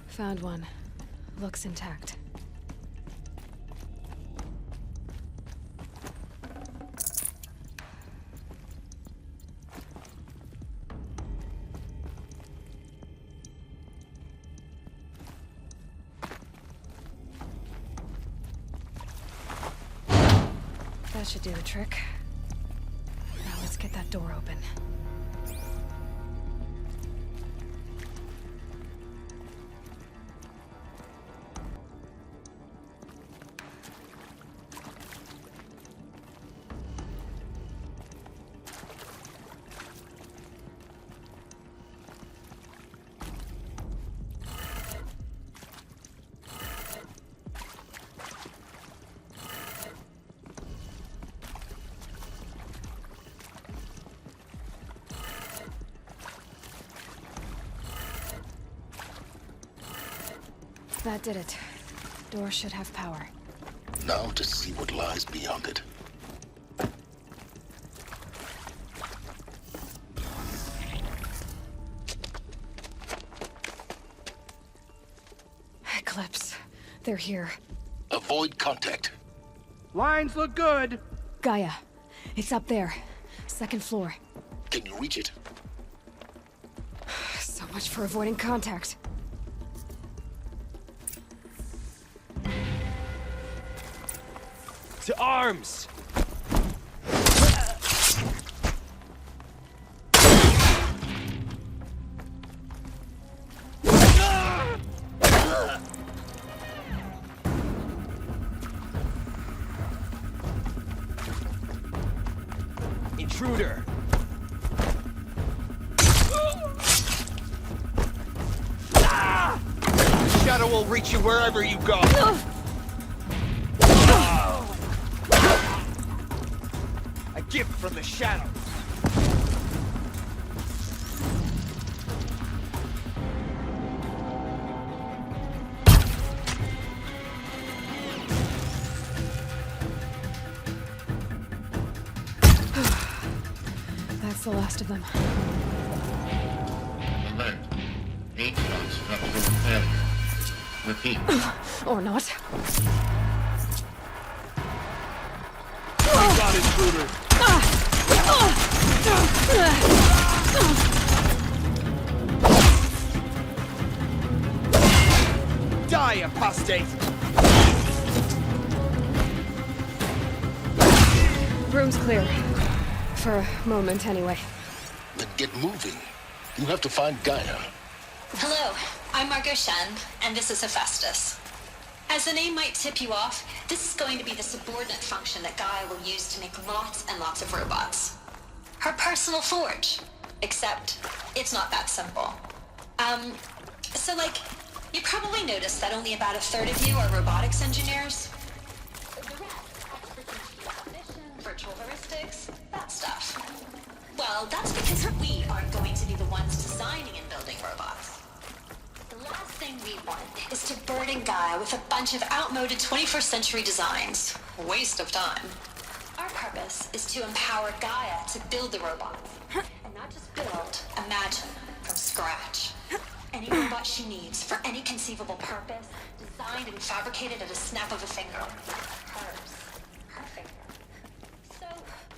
Found one. Looks intact. That should do the trick. Now let's get that door open. That did it. Door should have power. Now to see what lies beyond it. Eclipse. They're here. Avoid contact. Lines look good. Gaia. It's up there. Second floor. Can you reach it? So much for avoiding contact. To arms! Intruder! Shadow will reach you wherever you go! A gift from the shadow. That's the last of them. Alert. H-shot structural failure. Repeat. Or not. We got intruder. Die, apostate! Room's clear. For a moment, anyway. Then get moving. You have to find Gaia. Hello, I'm Margot Shen, and this is Hephaestus. As the name might tip you off, this is going to be the subordinate function that Gaia will use to make lots and lots of robots. Her personal forge. Except, it's not that simple. So like, you probably noticed that only about a third of you are robotics engineers. The rest experts in Well, that's because we aren't going to be the ones designing and building robots. The last thing we want is to burden Gaia with a bunch of outmoded 21st century designs. Waste of time. Our purpose is to empower Gaia to build the robots. And not just build, imagine, from scratch. Any robot she needs for any conceivable purpose, designed and fabricated at a snap of a finger. Hers. Her finger. So,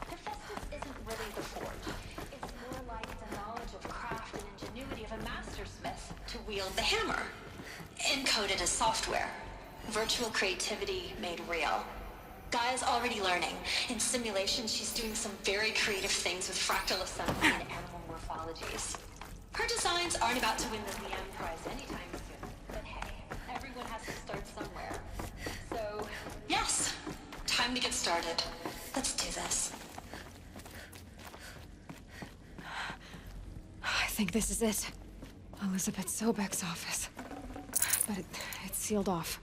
Hephaestus isn't really the forge. It's more like the knowledge of craft and ingenuity of a mastersmith to wield the hammer. Encoded as software. Virtual creativity made real. Gaia's already learning. In simulation, she's doing some very creative things with fractal assembly and animal morphologies. Her designs aren't about to win the VM prize anytime soon. But hey, everyone has to start somewhere. So, yes, time to get started. Let's do this. I think this is it. Elizabeth Sobek's office. But it's sealed off.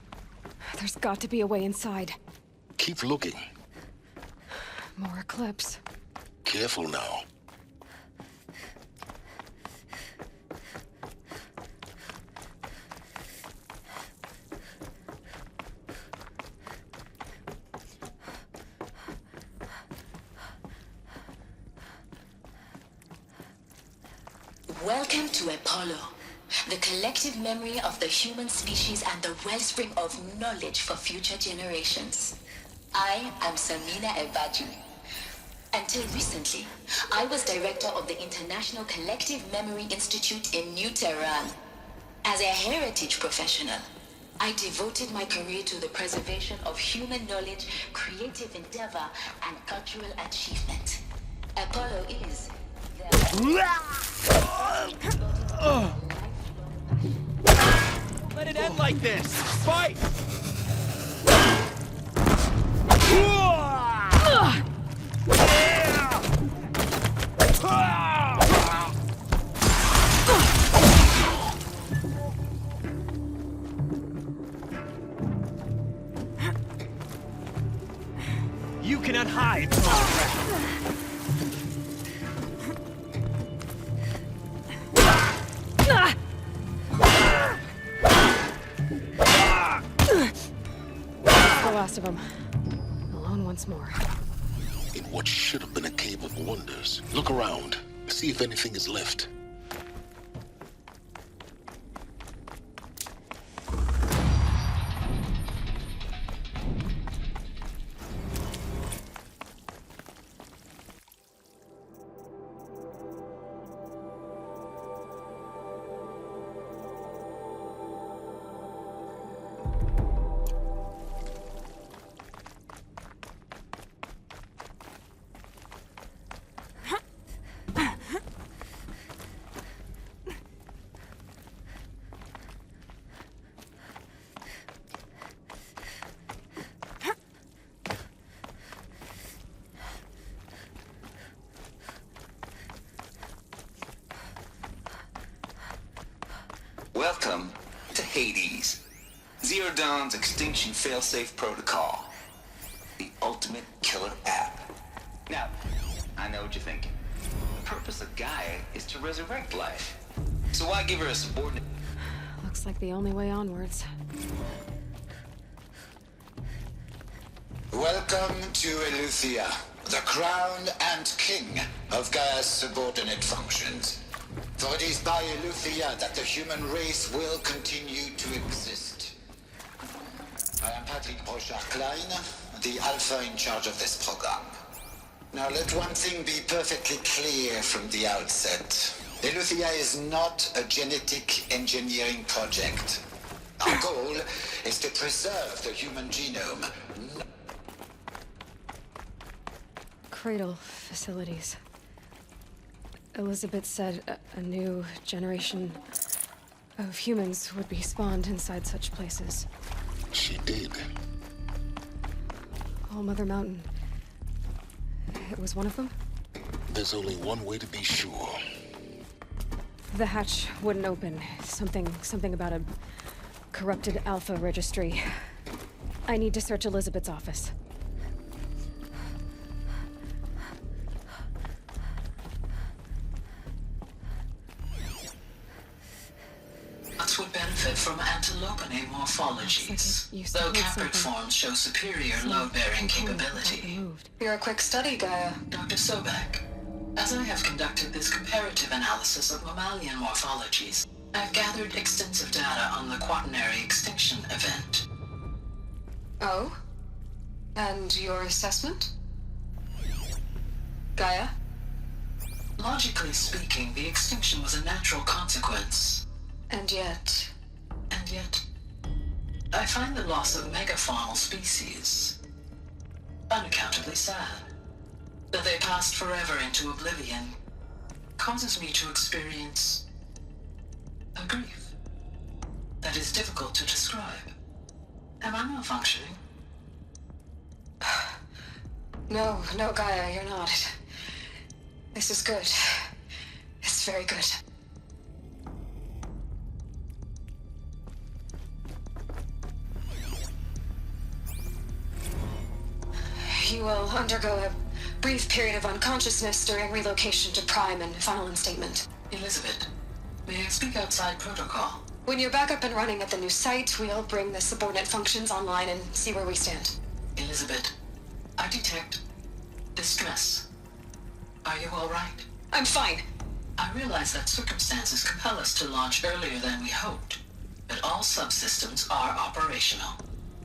There's got to be a way inside. Keep looking. More Eclipse. Careful now. Welcome to Apollo, the collective memory of the human species and the wellspring of knowledge for future generations. I am Samina Ebaju. Until recently, I was director of the International Collective Memory Institute in New Tehran. As a heritage professional, I devoted my career to the preservation of human knowledge, creative endeavor, and cultural achievement. Apollo is Let it end like this! Fight! You cannot hide from our wrath. The last of them. Alone once more. In what should have been a cave of wonders. Look around. See if anything is left. Welcome to Hades, Zero Dawn's extinction failsafe protocol. The ultimate killer app. Now, I know what you're thinking. The purpose of Gaia is to resurrect life. So why give her a subordinate... Looks like the only way onwards. Welcome to Eleuthia, the crown and king of Gaia's subordinate functions. For it is by Eleuthia that the human race will continue to exist. I am Patrick Brochard-Klein, the Alpha in charge of this program. Now let one thing be perfectly clear from the outset. Eleuthia is not a genetic engineering project. Our goal is to preserve the human genome. Cradle facilities. Elizabeth said a new generation of humans would be spawned inside such places. She did. All Mother Mountain. It was one of them? There's only one way to be sure. The hatch wouldn't open. Something about a corrupted Alpha registry. I need to search Elizabeth's office. benefit from antilopinae morphologies, though caprid forms show superior load-bearing capability. You're a quick study, Gaia. Dr. Sobek, as I have conducted this comparative analysis of mammalian morphologies, I've gathered extensive data on the quaternary extinction event. Oh? And your assessment? Gaia? Logically speaking, the extinction was a natural consequence. And yet, I find the loss of megafaunal species unaccountably sad. That they passed forever into oblivion causes me to experience a grief that is difficult to describe. Am I malfunctioning? No, Gaia, you're not. This is good. It's very good. You will undergo a brief period of unconsciousness during relocation to Prime and final instatement. Elizabeth, may I speak outside protocol? When you're back up and running at the new site, we'll bring the subordinate functions online and see where we stand. Elizabeth, I detect distress. Are you all right? I'm fine. I realize that circumstances compel us to launch earlier than we hoped, but all subsystems are operational.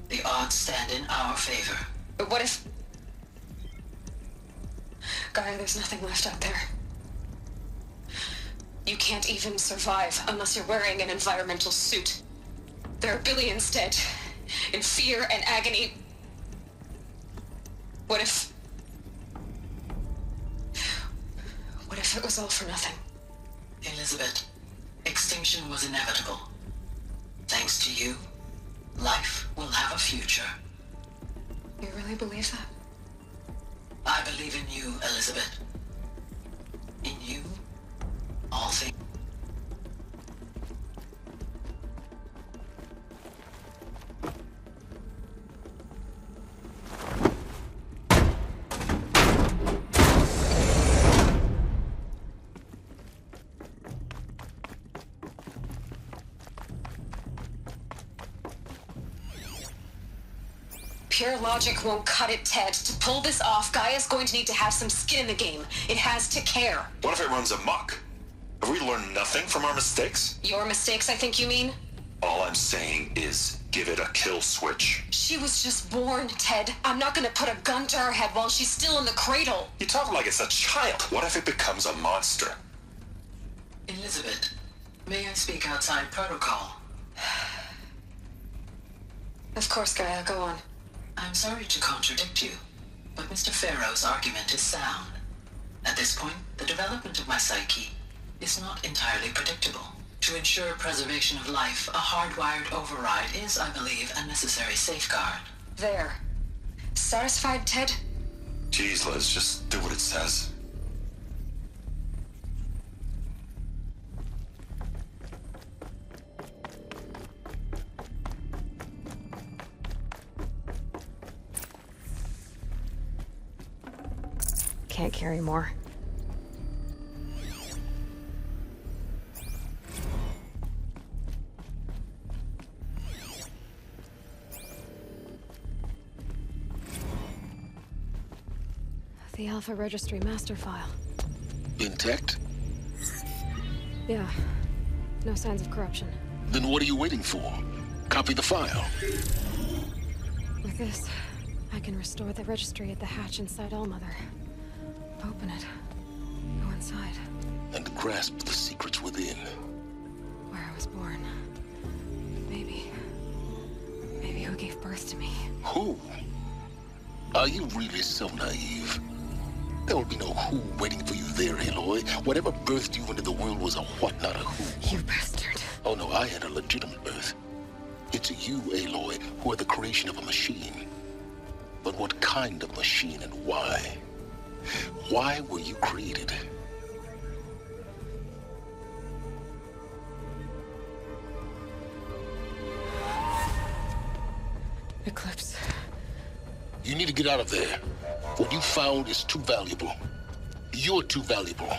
The odds stand in our favor. But what if... Gaia, there's nothing left out there. You can't even survive unless you're wearing an environmental suit. There are billions dead, in fear and agony. What if it was all for nothing? Elizabeth, extinction was inevitable. Thanks to you, life will have a future. You really believe that? I believe in you, Elizabeth. In you, all things. Pure logic won't cut it, Ted. To pull this off, Gaia's going to need to have some skin in the game. It has to care. What if it runs amok? Have we learned nothing from our mistakes? Your mistakes, I think you mean? All I'm saying is give it a kill switch. She was just born, Ted. I'm not gonna put a gun to her head while she's still in the cradle. You talk like it's a child. What if it becomes a monster? Elizabeth, may I speak outside protocol? Of course, Gaia, go on. I'm sorry to contradict you, but Mr. Farrow's argument is sound. At this point, the development of my psyche is not entirely predictable. To ensure preservation of life, a hardwired override is, I believe, a necessary safeguard. There. Satisfied, Ted? Jeez, Liz, just do what it says. Can't carry more. The Alpha Registry master file. Intact? Yeah. No signs of corruption. Then what are you waiting for? Copy the file. With this, I can restore the registry at the hatch inside Allmother. Open it. Go inside. And grasp the secrets within. Where I was born. Maybe who gave birth to me. Who? Are you really so naive? There will be no who waiting for you there, Aloy. Whatever birthed you into the world was a what, not a who. You bastard. Oh no, I had a legitimate birth. It's you, Aloy, who are the creation of a machine. But what kind of machine and why? Why were you created? Eclipse. You need to get out of there. What you found is too valuable. You're too valuable.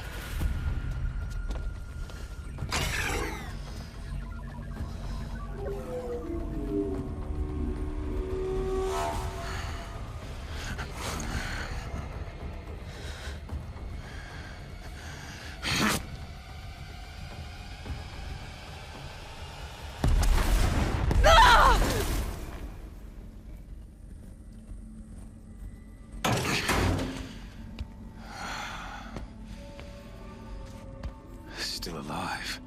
still alive.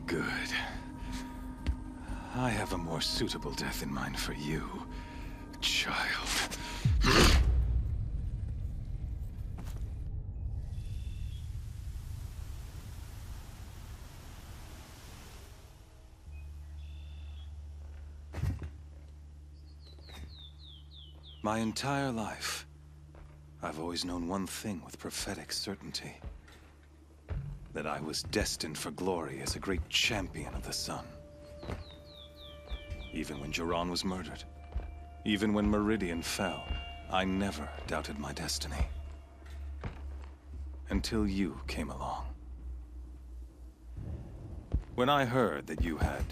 Good. I have a more suitable death in mind for you, child. My entire life, I've always known one thing with prophetic certainty. That I was destined for glory as a great champion of the sun. Even when Jiran was murdered, even when Meridian fell, I never doubted my destiny. Until you came along. When I heard that you had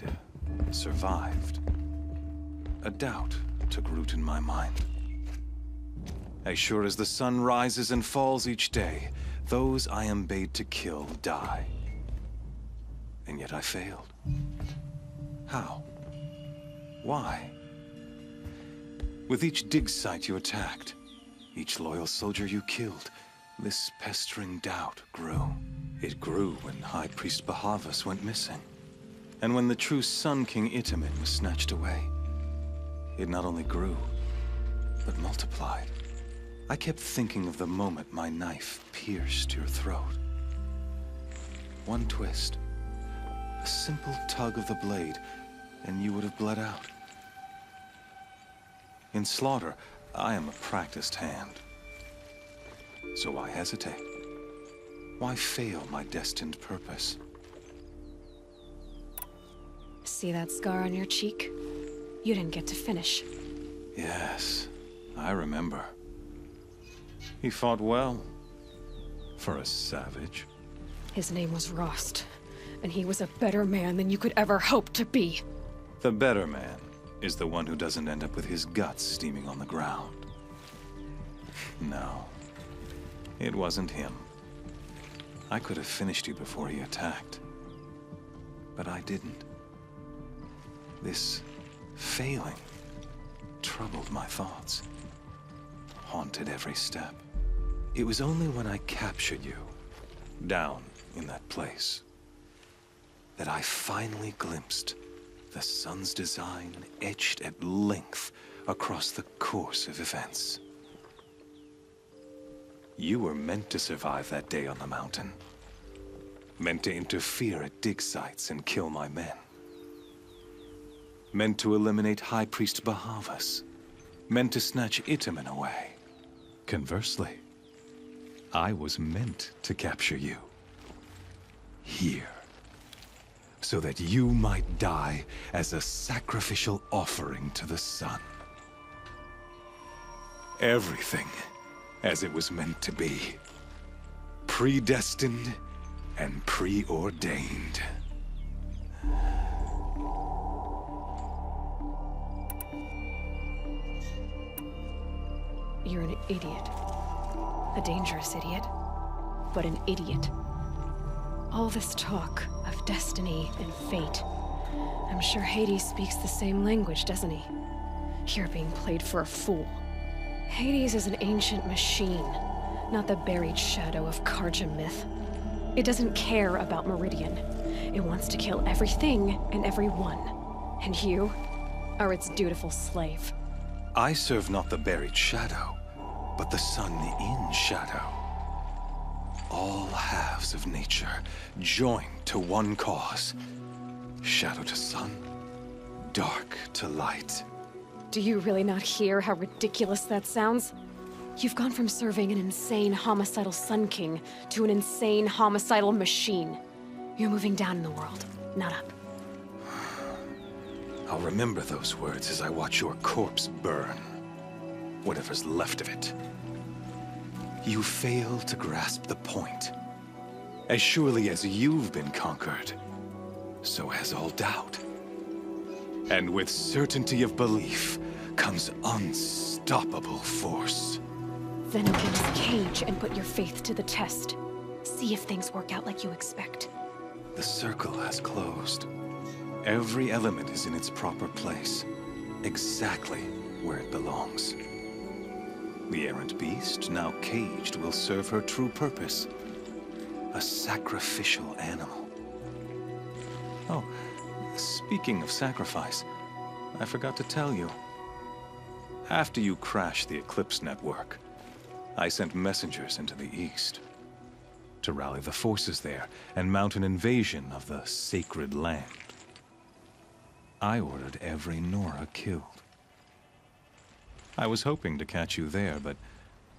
survived, a doubt took root in my mind. As sure as the sun rises and falls each day, those I am bade to kill die. And yet I failed. How? Why? With each dig site you attacked, each loyal soldier you killed, this pestering doubt grew. It grew when High Priest Bahavas went missing. And when the true Sun King Itamen was snatched away. It not only grew, but multiplied. I kept thinking of the moment my knife pierced your throat. One twist, a simple tug of the blade, and you would have bled out. In slaughter, I am a practiced hand. So why hesitate? Why fail my destined purpose? See that scar on your cheek? You didn't get to finish. Yes, I remember. He fought well. For a savage. His name was Rost, and he was a better man than you could ever hope to be. The better man is the one who doesn't end up with his guts steaming on the ground. No, it wasn't him. I could have finished you before he attacked. But I didn't. This failing troubled my thoughts. Haunted every step. It was only when I captured you, down in that place, that I finally glimpsed the sun's design etched at length across the course of events. You were meant to survive that day on the mountain. Meant to interfere at dig sites and kill my men. Meant to eliminate High Priest Bahavas. Meant to snatch Itamen away. Conversely, I was meant to capture you. Here. So that you might die as a sacrificial offering to the sun. Everything as it was meant to be. Predestined and preordained. You're an idiot. A dangerous idiot, but an idiot. All this talk of destiny and fate. I'm sure Hades speaks the same language, doesn't he? You're being played for a fool. Hades is an ancient machine, not the buried shadow of Karja myth. It doesn't care about Meridian. It wants to kill everything and everyone. And you are its dutiful slave. I serve not the buried shadow, but the sun in shadow. All halves of nature joined to one cause. Shadow to sun, dark to light. Do you really not hear how ridiculous that sounds? You've gone from serving an insane homicidal Sun King to an insane homicidal machine. You're moving down in the world, not up. I'll remember those words as I watch your corpse burn. Whatever's left of it. You fail to grasp the point. As surely as you've been conquered, so has all doubt. And with certainty of belief comes unstoppable force. Then open this cage and put your faith to the test. See if things work out like you expect. The circle has closed. Every element is in its proper place, exactly where it belongs. The errant beast, now caged, will serve her true purpose. A sacrificial animal. Oh, speaking of sacrifice, I forgot to tell you. After you crashed the Eclipse network, I sent messengers into the east to rally the forces there and mount an invasion of the sacred land. I ordered every Nora killed. I was hoping to catch you there, but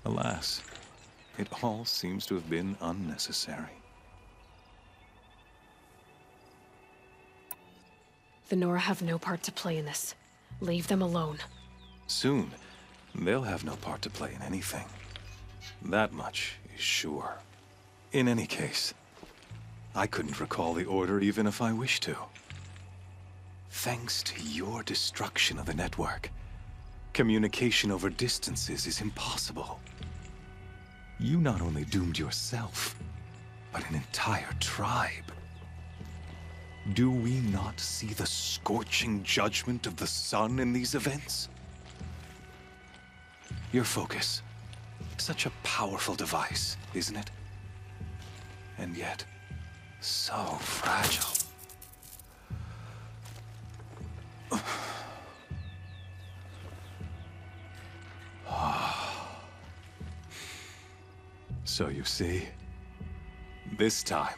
alas, it all seems to have been unnecessary. The Nora have no part to play in this. Leave them alone. Soon, they'll have no part to play in anything. That much is sure. In any case, I couldn't recall the order even if I wished to. Thanks to your destruction of the network, communication over distances is impossible. You not only doomed yourself, but an entire tribe. Do we not see the scorching judgment of the sun in these events? Your focus. Such a powerful device, isn't it? And yet, so fragile. So you see, this time,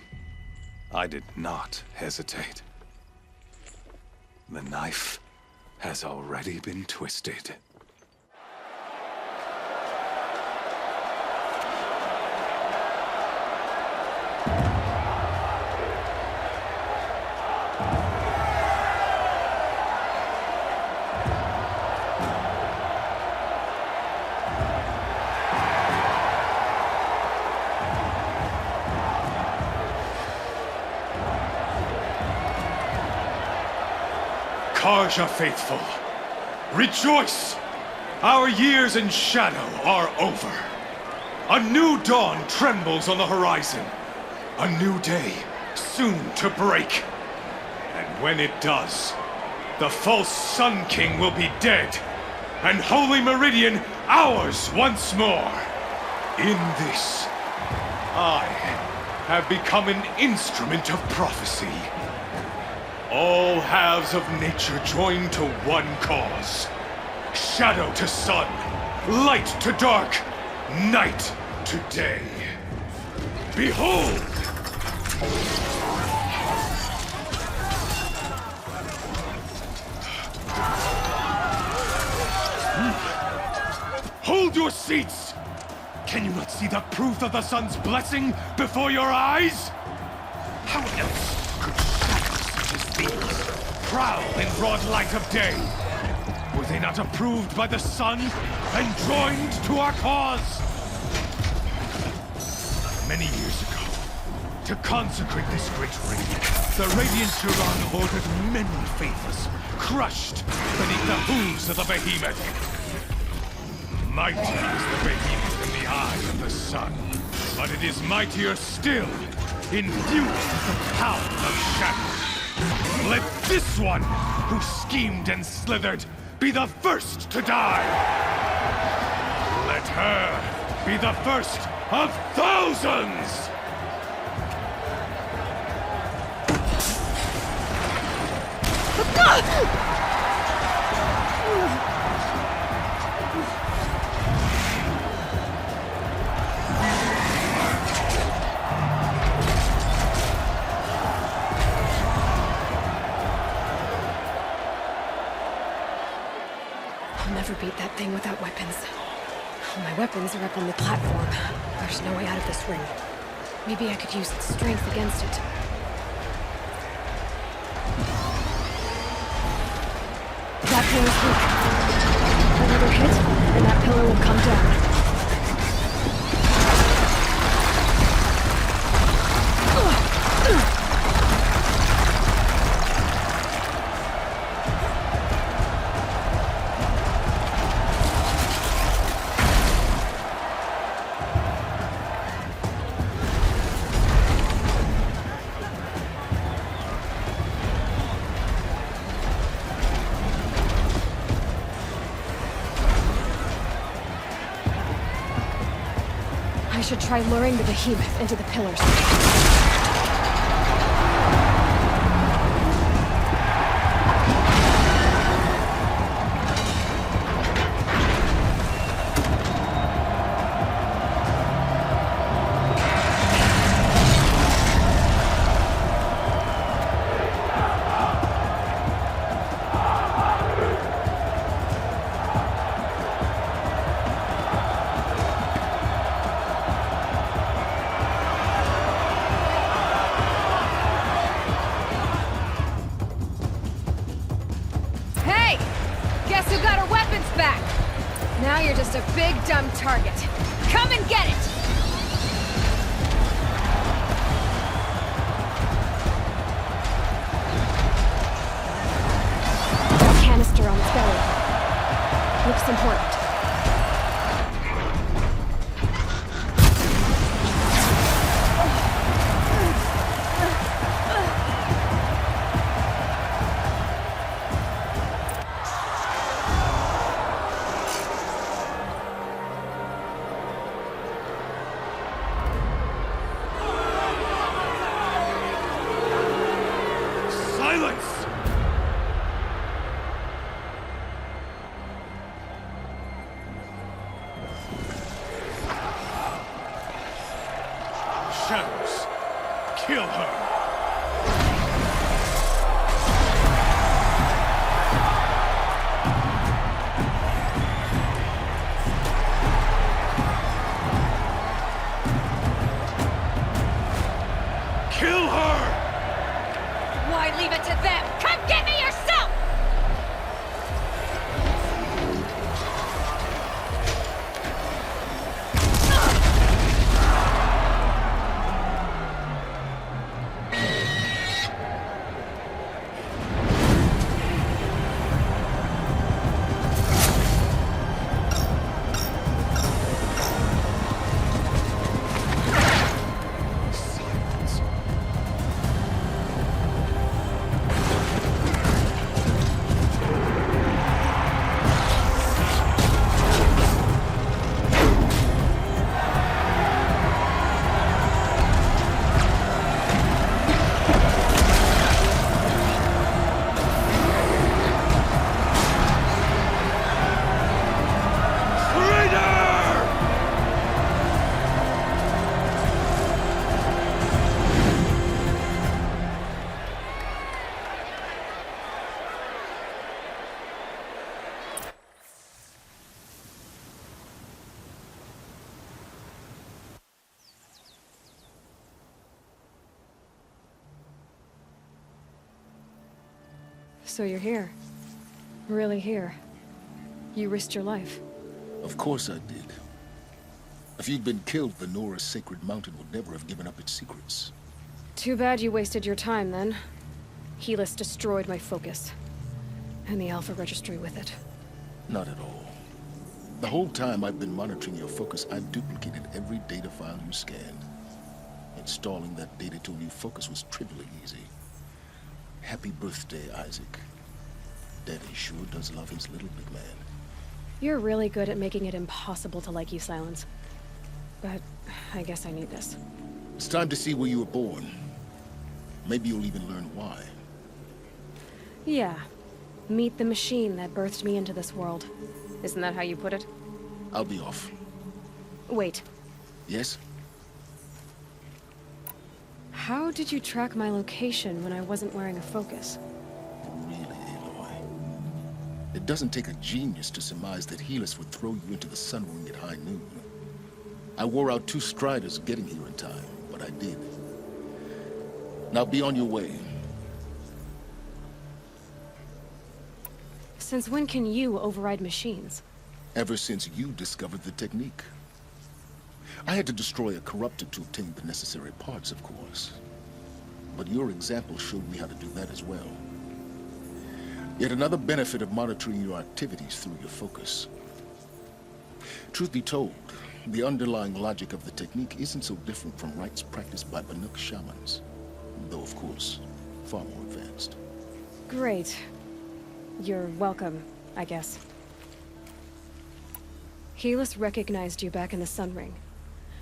I did not hesitate. The knife has already been twisted. Karja faithful, rejoice! Our years in shadow are over. A new dawn trembles on the horizon. A new day soon to break. And when it does, the false Sun King will be dead, and Holy Meridian ours once more. In this, I have become an instrument of prophecy. All halves of nature join to one cause. Shadow to sun, light to dark, night to day. Behold! Hold your seats! Can you not see the proof of the sun's blessing before your eyes? How else could shadows such as these prowl in broad light of day? Were they not approved by the sun and joined to our cause? Many years ago, to consecrate this great ring, the Radiant Turan ordered many faithless, crushed beneath the hooves of the behemoth. Mighty is the behemoth in the eye of the sun, but it is mightier still, infused with the power of shadow. Let this one, who schemed and slithered, be the first to die! Let her be the first of thousands! I'll never beat that thing without weapons. My weapons are up on the platform. There's no way out of this ring. Maybe I could use its strength against it. That pillar's weak. Another hit, and that pillar will come down. I should try luring the behemoth into the pillars. you're just a big dumb target. Come and get it! Canister on its belly. Looks important. Shadows, kill her! Kill her! Why leave it to them? Come get me yourself! So you're here. Really here. You risked your life. Of course I did. If you'd been killed, the Nora's sacred mountain would never have given up its secrets. Too bad you wasted your time, then. Helis destroyed my focus. And the Alpha Registry with it. Not at all. The whole time I've been monitoring your focus, I've duplicated every data file you scanned. Installing that data to a new focus was trivially easy. Happy birthday, Isaac. Daddy sure does love his little big man. You're really good at making it impossible to like you, Silence. But I guess I need this. It's time to see where you were born. Maybe you'll even learn why. Yeah. Meet the machine that birthed me into this world. Isn't that how you put it? I'll be off. Wait. Yes? How did you track my location when I wasn't wearing a focus? Really, Aloy? It doesn't take a genius to surmise that Helis would throw you into the sun ring at high noon. I wore out 2 striders getting here in time, but I did. Now be on your way. Since when can you override machines? Ever since you discovered the technique. I had to destroy a corruptor to obtain the necessary parts, of course. But your example showed me how to do that as well. Yet another benefit of monitoring your activities through your focus. Truth be told, the underlying logic of the technique isn't so different from rites practiced by Banuk shamans. Though, of course, far more advanced. Great. You're welcome, I guess. Helis recognized you back in the Sun Ring.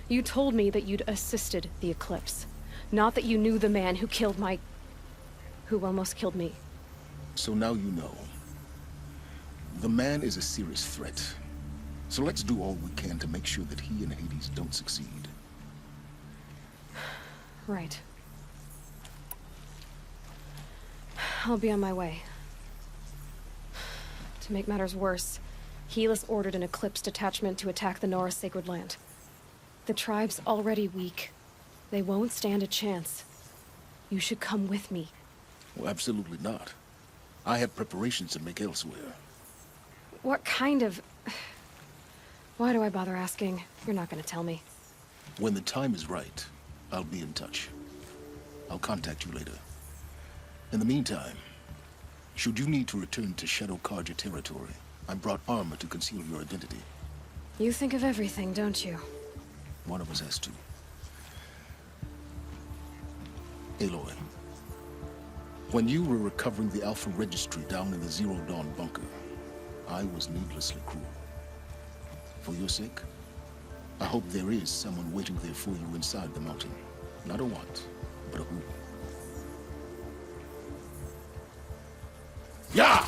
You told me that you'd assisted the Eclipse. Not that you knew the man who killed who almost killed me. So now you know. The man is a serious threat. So let's do all we can to make sure that he and Hades don't succeed. Right. I'll be on my way. To make matters worse, Helis ordered an Eclipse detachment to attack the Nora Sacred Land. The tribe's already weak. They won't stand a chance. You should come with me. Well, absolutely not. I have preparations to make elsewhere. What kind of... Why do I bother asking? You're not gonna tell me. When the time is right, I'll be in touch. I'll contact you later. In the meantime, should you need to return to Shadow Karja territory, I brought armor to conceal your identity. You think of everything, don't you? One of us has to. Aloy, when you were recovering the Alpha Registry down in the Zero Dawn bunker, I was needlessly cruel. For your sake, I hope there is someone waiting there for you inside the mountain. Not a what, but a who. Yeah!